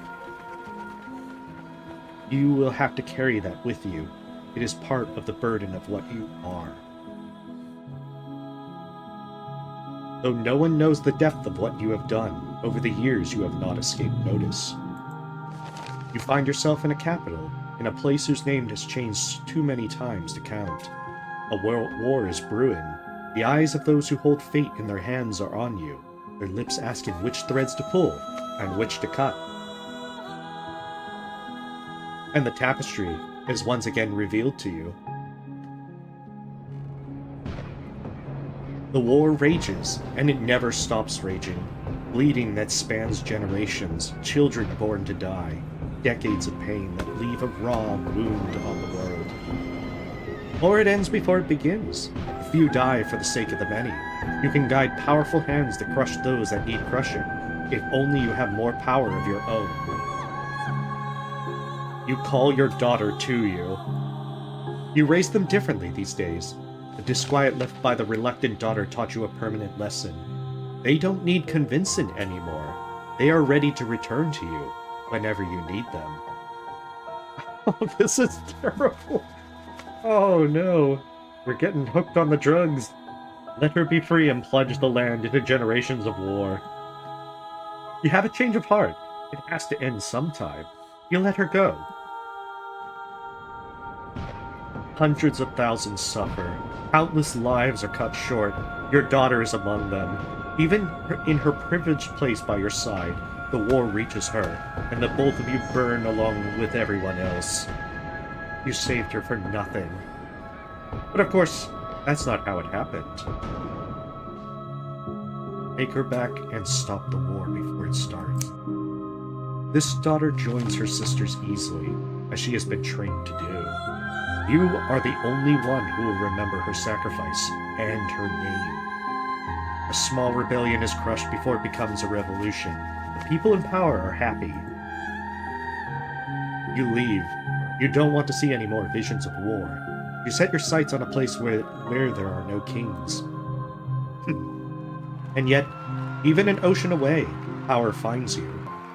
You will have to carry that with you. It is part of the burden of what you are. Though no one knows the depth of what you have done, over the years you have not escaped notice. You find yourself in a capital, in a place whose name has changed too many times to count. A world war is brewing. The eyes of those who hold fate in their hands are on you, their lips asking which threads to pull and which to cut. And the tapestry is once again revealed to you. The war rages, and it never stops raging. Bleeding that spans generations, children born to die, decades of pain that leave a raw wound on the world. Or it ends before it begins. Few die for the sake of the many. You can guide powerful hands to crush those that need crushing, if only you have more power of your own. You call your daughter to you. You raise them differently these days. The disquiet left by the reluctant daughter taught you a permanent lesson. They don't need convincing anymore. They are ready to return to you whenever you need them. Oh, this is terrible. Oh no. We're getting hooked on the drugs. Let her be free and plunge the land into generations of war. You have a change of heart. It has to end sometime. You let her go. Hundreds of thousands suffer. Countless lives are cut short. Your daughter is among them. Even in her privileged place by your side, the war reaches her, and the both of you burn along with everyone else. You saved her for nothing. But of course, that's not how it happened. Take her back and stop the war before it starts. This daughter joins her sisters easily, as she has been trained to do. You are the only one who will remember her sacrifice and her name. A small rebellion is crushed before it becomes a revolution. The people in power are happy. You leave. You don't want to see any more visions of war. You set your sights on a place where there are no kings. And yet, even an ocean away, power finds you.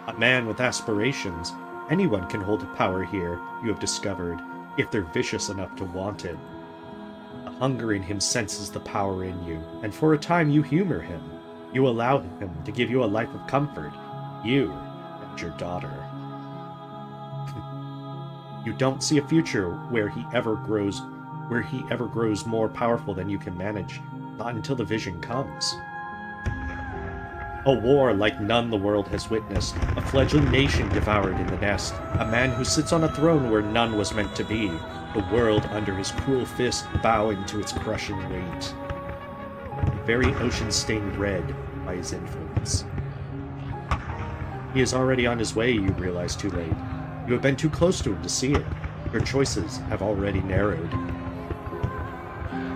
A man with aspirations. Anyone can hold power here, you have discovered, if they're vicious enough to want it. The hunger in him senses the power in you, and for a time you humor him. You allow him to give you a life of comfort, you and your daughter. You don't see a future where he ever grows more powerful than you can manage, not until the vision comes. A war like none the world has witnessed, a fledgling nation devoured in the nest, a man who sits on a throne where none was meant to be, the world under his cruel fist bowing to its crushing weight. The very ocean stained red by his influence. He is already on his way, you realize too late. You have been too close to him to see it. Your choices have already narrowed.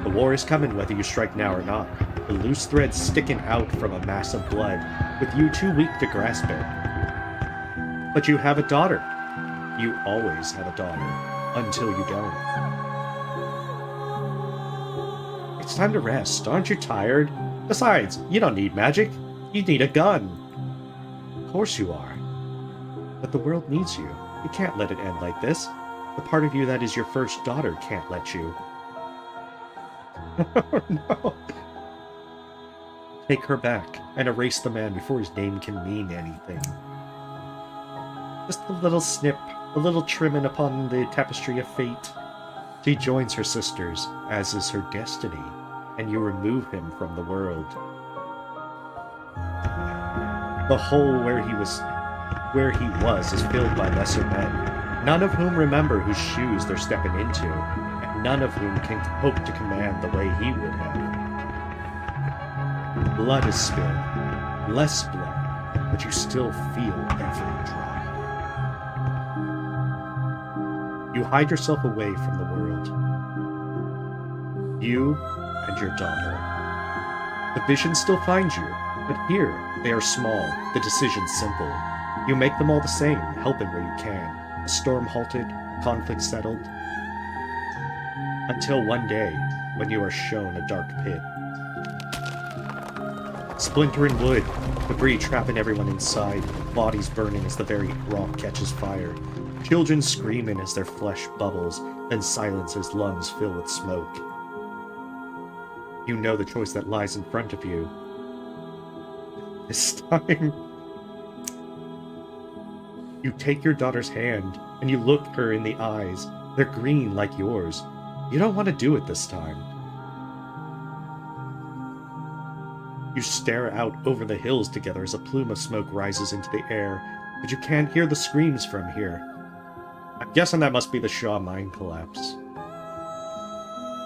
The war is coming whether you strike now or not. The loose thread sticking out from a mass of blood, with you too weak to grasp it. But you have a daughter. You always have a daughter, until you don't. It's time to rest. Aren't you tired? Besides, you don't need magic. You need a gun. Of course you are. But the world needs you. You can't let it end like this. The part of you that is your first daughter can't let you. Oh no. Take her back, and erase the man before his name can mean anything. Just a little snip, a little trimming upon the tapestry of fate. She joins her sisters, as is her destiny, and you remove him from the world. The hole where he was is filled by lesser men, none of whom remember whose shoes they're stepping into, and none of whom can hope to command the way he would have. Blood is spilled, less blood, but you still feel every drop. You hide yourself away from the world. You and your daughter. The vision still finds you, but here they are small, the decisions simple. You make them all the same, helping where you can. The storm halted, conflict settled. Until one day, when you are shown a dark pit. Splintering wood, debris trapping everyone inside, bodies burning as the very rock catches fire, children screaming as their flesh bubbles, then silence as lungs fill with smoke. You know the choice that lies in front of you. This time, you take your daughter's hand, and you look her in the eyes. They're green like yours. You don't want to do it this time. You stare out over the hills together as a plume of smoke rises into the air, but you can't hear the screams from here. I'm guessing that must be the Shaw mine collapse.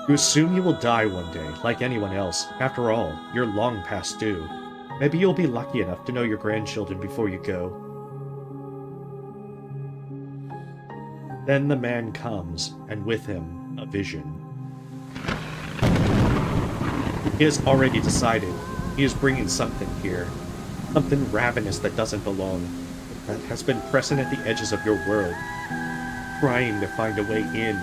You assume you will die one day, like anyone else. After all, you're long past due. Maybe you'll be lucky enough to know your grandchildren before you go. Then the man comes, and with him, a vision. He has already decided. He is bringing something here. Something ravenous that doesn't belong. That has been pressing at the edges of your world. trying to find a way in.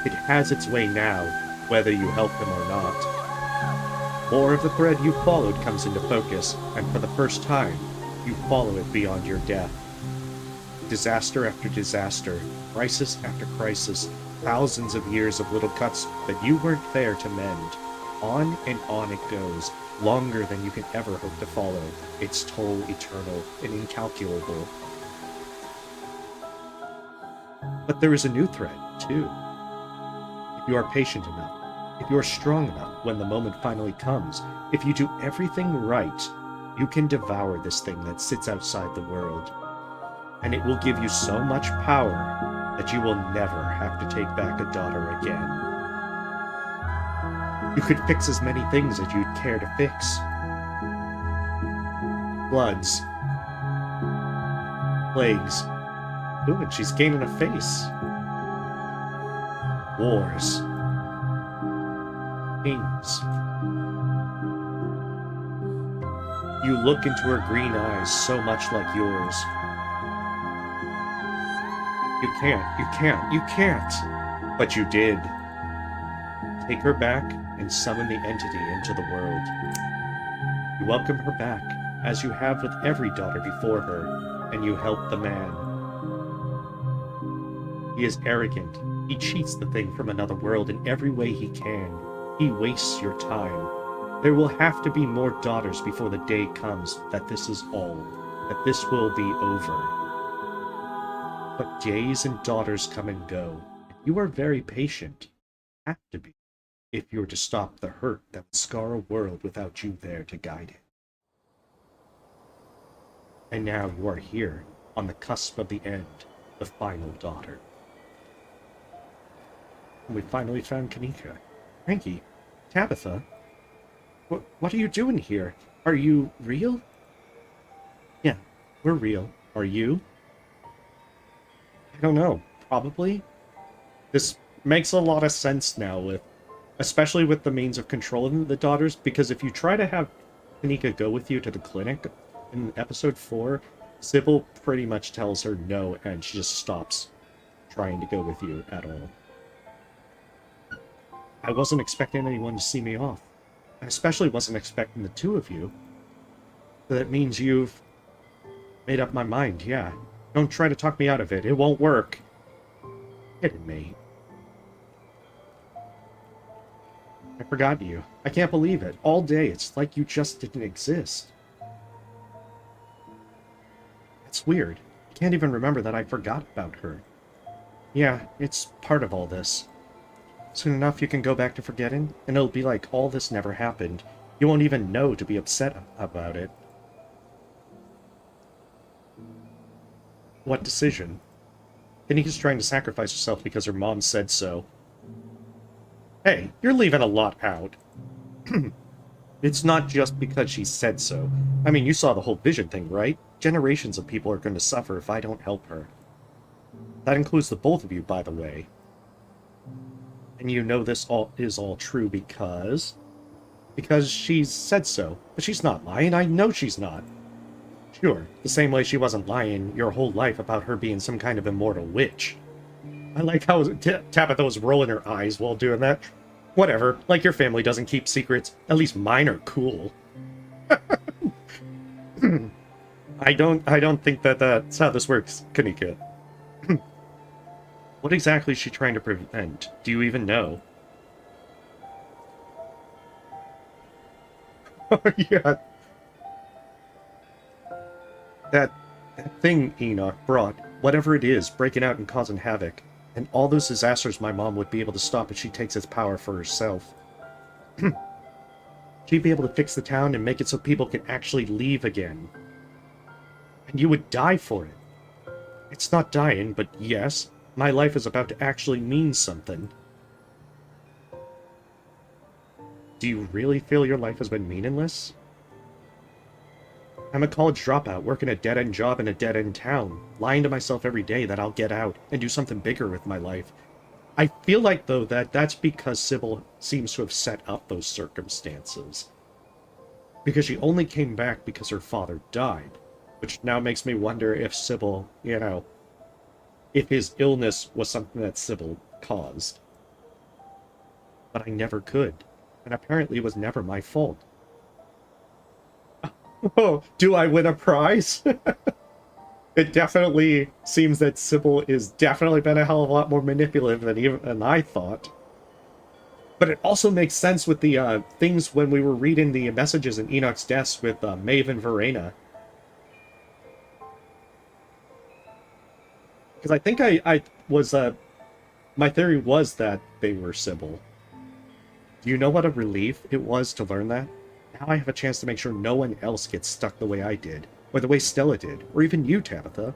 It has its way now, whether you help him or not. More of the thread you followed comes into focus, and for the first time, you follow it beyond your death. Disaster after disaster, crisis after crisis, thousands of years of little cuts that you weren't there to mend. On and on it goes, longer than you can ever hope to follow, its toll eternal and incalculable. But there is a new thread, too. If you are patient enough, if you are strong enough when the moment finally comes, if you do everything right, you can devour this thing that sits outside the world. And it will give you so much power that you will never have to take back a daughter again. You could fix as many things as you'd care to fix. Floods. Plagues. Ooh, and she's gaining a face. Wars. Kings. You look into her green eyes so much like yours. You can't. But you did. Take her back and summon the entity into the world. You welcome her back, as you have with every daughter before her, and you help the man. He is arrogant. He cheats the thing from another world in every way he can. He wastes your time. There will have to be more daughters before the day comes that this is all, that this will be over. But days and daughters come and go, and you are very patient. Have to be, if you're to stop the hurt that would scar a world without you there to guide it. And now you are here, on the cusp of the end, the final daughter. And we finally found Kanika. Frankie, Tabitha, what are you doing here? Are you real? Yeah, we're real. Are you? I don't know. Probably. This makes a lot of sense now, especially with the means of controlling the daughters, because if you try to have Kanika go with you to the clinic in episode 4, Sybil pretty much tells her no, and she just stops trying to go with you at all. I wasn't expecting anyone to see me off. I especially wasn't expecting the two of you. So that means you've made up my mind, yeah. Don't try to talk me out of it. It won't work. Kidding me. I forgot you. I can't believe it. All day, it's like you just didn't exist. It's weird. I can't even remember that I forgot about her. Yeah, it's part of all this. Soon enough, you can go back to forgetting, and it'll be like all this never happened. You won't even know to be upset about it. What decision? Kanika's trying to sacrifice herself because her mom said so. Hey, you're leaving a lot out. It's not just because she said so. I mean, you saw the whole vision thing, right? Generations of people are going to suffer if I don't help her. That includes the both of you, by the way. And you know this is all true because she's said so. But she's not lying. I know she's not. Sure, the same way she wasn't lying your whole life about her being some kind of immortal witch. I like how Tabitha was rolling her eyes while doing that. Whatever, like your family doesn't keep secrets. At least mine are cool. I don't think that's how this works, Kanika. What exactly is she trying to prevent? Do you even know? Oh, yeah. That thing Enoch brought, whatever it is, breaking out and causing havoc. And all those disasters my mom would be able to stop if she takes its power for herself. She'd be able to fix the town and make it so people can actually leave again. And you would die for it. It's not dying, but yes, my life is about to actually mean something. Do you really feel your life has been meaningless? I'm a college dropout, working a dead-end job in a dead-end town, lying to myself every day that I'll get out and do something bigger with my life. I feel like, though, that's because Sybil seems to have set up those circumstances. Because she only came back because her father died, which now makes me wonder if Sybil, if his illness was something that Sybil caused. But I never could, and apparently it was never my fault. Oh, do I win a prize? It definitely seems that Sybil is definitely been a hell of a lot more manipulative than I thought. But it also makes sense with the things when we were reading the messages in Enoch's desk with Maeve and Verena. Because I think I was, my theory was that they were Sybil. Do you know what a relief it was to learn that? Now I have a chance to make sure no one else gets stuck the way I did, or the way Stella did, or even you, Tabitha.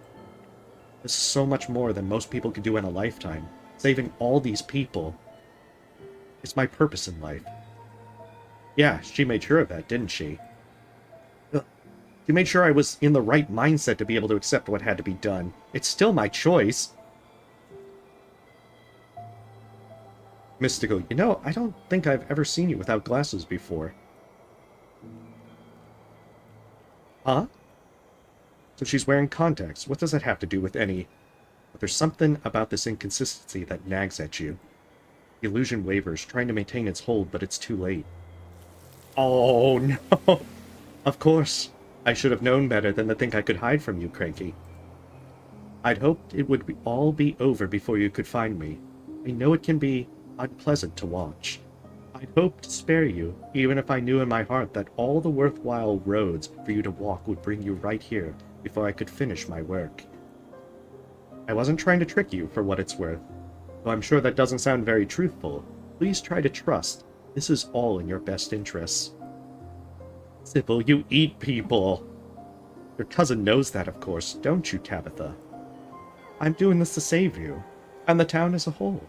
This is so much more than most people could do in a lifetime. Saving all these people. It's my purpose in life. Yeah, she made sure of that, didn't she? She made sure I was in the right mindset to be able to accept what had to be done. It's still my choice. Mystical, you know, I don't think I've ever seen you without glasses before. Huh? So she's wearing contacts. What does that have to do with any... But there's something about this inconsistency that nags at you. The illusion wavers, trying to maintain its hold, but it's too late. Oh, no. Of course. I should have known better than to think I could hide from you, Cranky. I'd hoped it would all be over before you could find me. I know it can be unpleasant to watch. I'd hoped to spare you, even if I knew in my heart that all the worthwhile roads for you to walk would bring you right here before I could finish my work. I wasn't trying to trick you, for what it's worth. Though I'm sure that doesn't sound very truthful. Please try to trust. This is all in your best interests. Sybil, you eat people. Your cousin knows that, of course, don't you, Tabitha? I'm doing this to save you, and the town as a whole.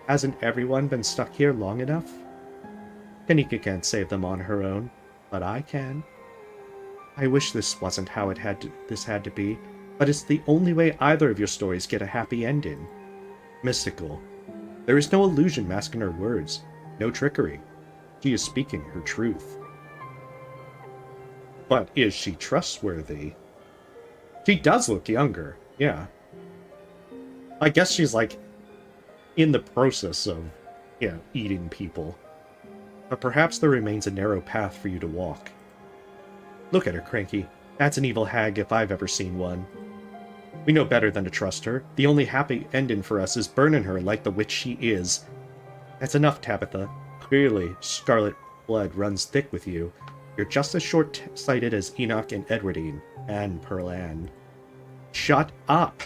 Hasn't everyone been stuck here long enough? Kanika can't save them on her own, but I can. I wish this wasn't how this had to be, but it's the only way either of your stories get a happy ending. Mystical. There is no illusion masking her words, no trickery. She is speaking her truth. But is she trustworthy? She does look younger, yeah. I guess she's like in the process of, eating people. But perhaps there remains a narrow path for you to walk. Look at her, Cranky. That's an evil hag if I've ever seen one. We know better than to trust her. The only happy ending for us is burning her like the witch she is. That's enough, Tabitha. Clearly, Scarlet blood runs thick with you. You're just as short-sighted as Enoch and Edwardine, and Pearlanne. Shut up!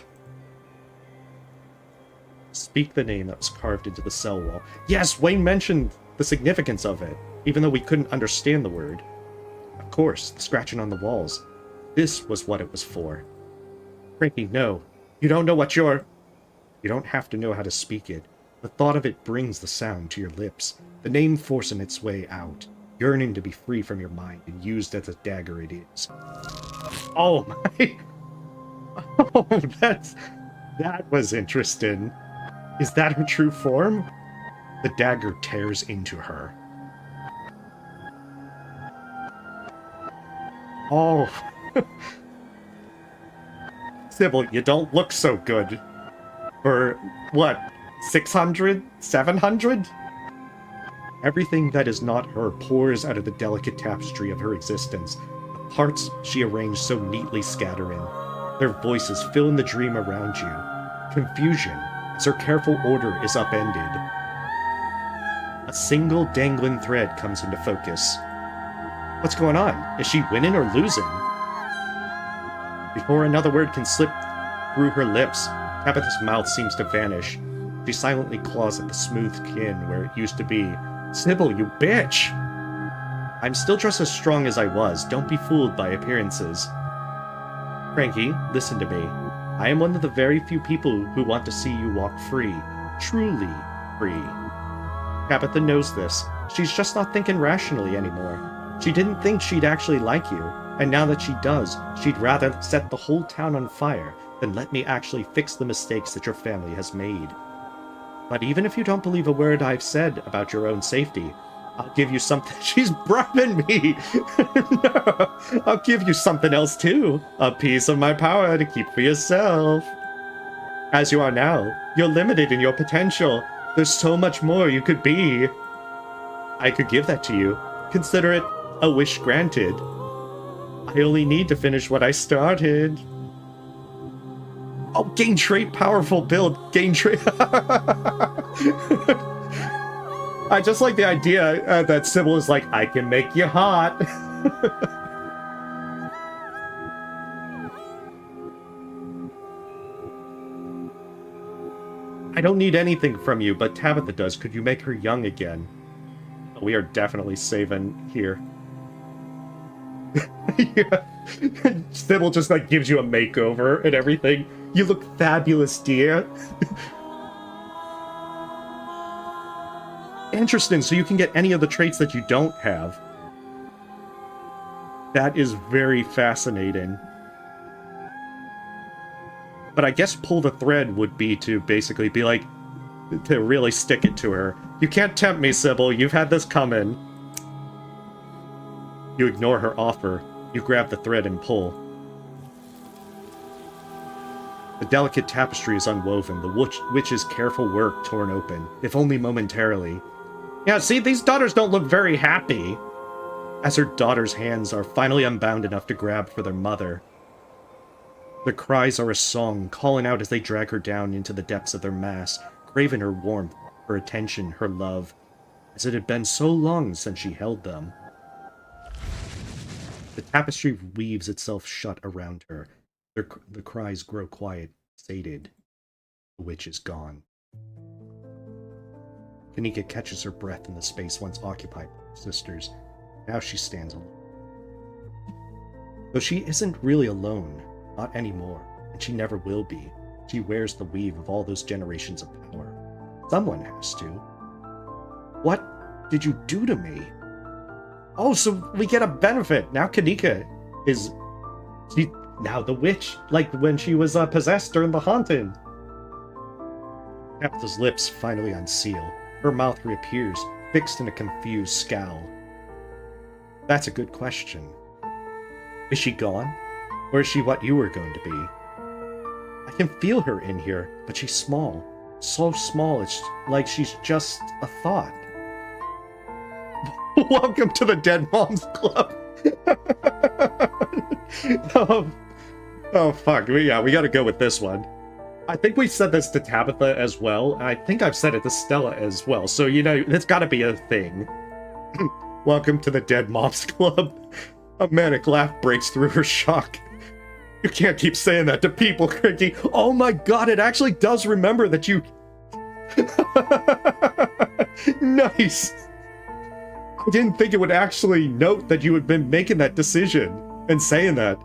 Speak the name that was carved into the cell wall. Yes, Wayne mentioned the significance of it, even though we couldn't understand the word. Of course, the scratching on the walls. This was what it was for. Cranky, no. You don't know what you're... You don't have to know how to speak it. The thought of it brings the sound to your lips, the name forcing its way out, yearning to be free from your mind and used as a dagger it is. Oh my... Oh, that was interesting. Is that her true form? The dagger tears into her. Oh. Sybil, you don't look so good. For, what, 600? 700? Everything that is not her pours out of the delicate tapestry of her existence. The parts she arranged so neatly scatter in. Their voices fill in the dream around you. Confusion, as her careful order is upended. A single dangling thread comes into focus. What's going on? Is she winning or losing? Before another word can slip through her lips, Tabitha's mouth seems to vanish. She silently claws at the smooth skin where it used to be. Sybil, you bitch! I'm still just as strong as I was. Don't be fooled by appearances. Cranky, listen to me. I am one of the very few people who want to see you walk free. Truly free. Tabitha knows this. She's just not thinking rationally anymore. She didn't think she'd actually like you, and now that she does, she'd rather set the whole town on fire than let me actually fix the mistakes that your family has made. But even if you don't believe a word I've said about your own safety, I'll give you something. She's bribing me! No, I'll give you something else too. A piece of my power to keep for yourself. As you are now, you're limited in your potential. There's so much more you could be. I could give that to you. Consider it a wish granted. I only need to finish what I started. Oh, gain trait, powerful build, gain trait. I just like the idea that Sybil is like, I can make you hot. I don't need anything from you, but Tabitha does. Could you make her young again? We are definitely saving here. Yeah. Sybil just like gives you a makeover and everything. You look fabulous, dear. Interesting, so you can get any of the traits that you don't have. That is very fascinating. But I guess pull the thread would be to basically be like, to really stick it to her. You can't tempt me, Sybil. You've had this coming. You ignore her offer. You grab the thread and pull. The delicate tapestry is unwoven, the witch's careful work torn open, if only momentarily. Yeah, see, these daughters don't look very happy. As her daughter's hands are finally unbound enough to grab for their mother. Their cries are a song, calling out as they drag her down into the depths of their mass, craving her warmth, her attention, her love, as it had been so long since she held them. The tapestry weaves itself shut around her. The cries grow quiet, sated. The witch is gone. Kanika catches her breath in the space once occupied by her sisters. Now she stands alone. Though she isn't really alone, not anymore, and she never will be. She wears the weave of all those generations of power. Someone has to. What did you do to me? Oh, so we get a benefit. Now Kanika is... now the witch, like when she was possessed during the haunting. Tabitha's lips finally unseal. Her mouth reappears, fixed in a confused scowl. That's a good question. Is she gone? Or is she what you were going to be? I can feel her in here, but she's small. So small, it's like she's just a thought. Welcome to the Dead Moms Club. Oh, fuck. We gotta go with this one. I think we said this to Tabitha as well. I think I've said it to Stella as well. So, you know, it's gotta be a thing. Welcome to the Dead Moms Club. A manic laugh breaks through her shock. You can't keep saying that to people, Cranky. Oh my god, it actually does remember that you... Nice! I didn't think it would actually note that you had been making that decision and saying that.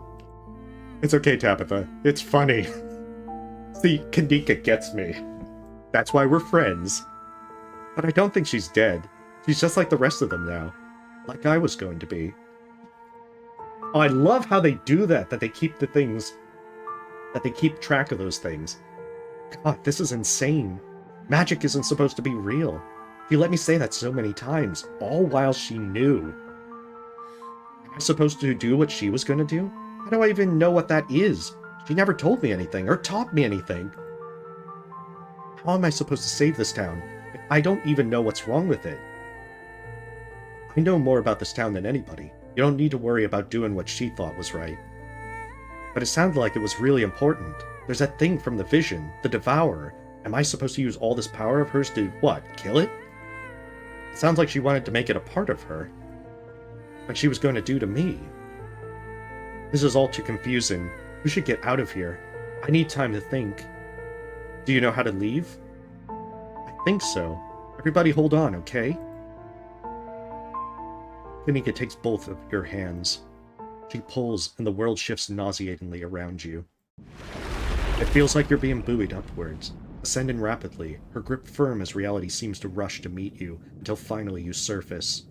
It's okay, Tabitha. It's funny. See, Kanika gets me. That's why we're friends. But I don't think she's dead. She's just like the rest of them now. Like I was going to be. Oh, I love how they do that they keep the things... that they keep track of those things. God, this is insane. Magic isn't supposed to be real. She let me say that so many times, all while she knew. Am I supposed to do what she was going to do? How do I even know what that is? She never told me anything, or taught me anything. How am I supposed to save this town, if I don't even know what's wrong with it? I know more about this town than anybody. You don't need to worry about doing what she thought was right. But it sounded like it was really important. There's that thing from the vision, the Devourer. Am I supposed to use all this power of hers to, what, kill it? It sounds like she wanted to make it a part of her. Like she was going to do to me. This is all too confusing. We should get out of here. I need time to think. Do you know how to leave? I think so. Everybody hold on, okay? Kanika takes both of your hands. She pulls, and the world shifts nauseatingly around you. It feels like you're being buoyed upwards, ascending rapidly, her grip firm as reality seems to rush to meet you, until finally you surface.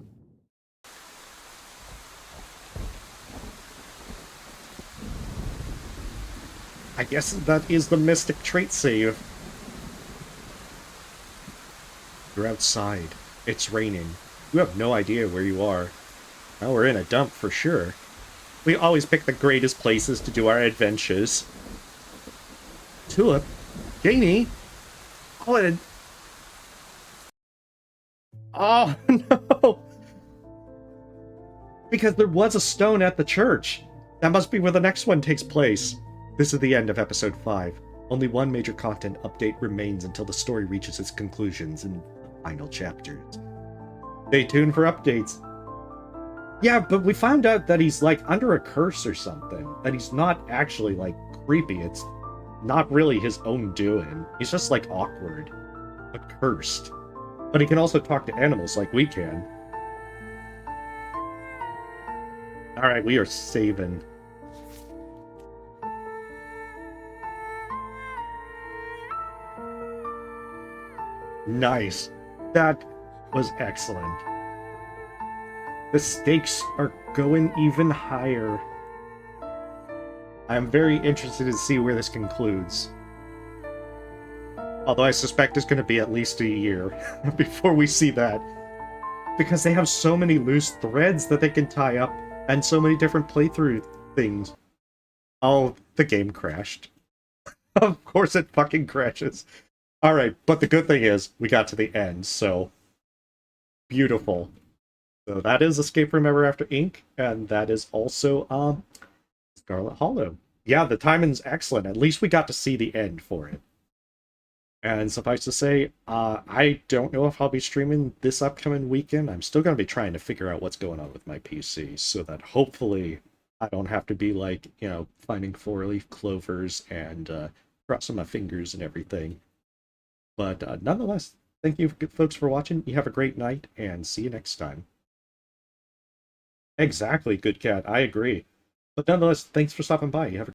I guess that is the Mystic trait save. You're outside. It's raining. You have no idea where you are. Now we're in a dump for sure. We always pick the greatest places to do our adventures. Tulip, Janie? Oh, and... Oh, no! Because there was a stone at the church. That must be where the next one takes place. This is the end of episode 5. Only one major content update remains until the story reaches its conclusions in the final chapters. Stay tuned for updates. Yeah, but we found out that he's, like, under a curse or something. That he's not actually, like, creepy. It's not really his own doing. He's just, like, awkward. But cursed. But he can also talk to animals like we can. Alright, we are saving. Nice. That was excellent. The stakes are going even higher. I'm very interested to see where this concludes. Although I suspect it's going to be at least a year before we see that. Because they have so many loose threads that they can tie up, and so many different playthrough things. Oh, the game crashed. Of course it fucking crashes. Alright, but the good thing is, we got to the end, so... Beautiful. So that is Escape from Ever After Inc., and that is also, Scarlet Hollow. Yeah, the timing's excellent. At least we got to see the end for it. And suffice to say, I don't know if I'll be streaming this upcoming weekend. I'm still going to be trying to figure out what's going on with my PC, so that hopefully I don't have to be, like, you know, finding four-leaf clovers and crossing my fingers and everything. But nonetheless, thank you folks for watching. You have a great night, and see you next time. Exactly, good cat. I agree. But nonetheless, thanks for stopping by. You have a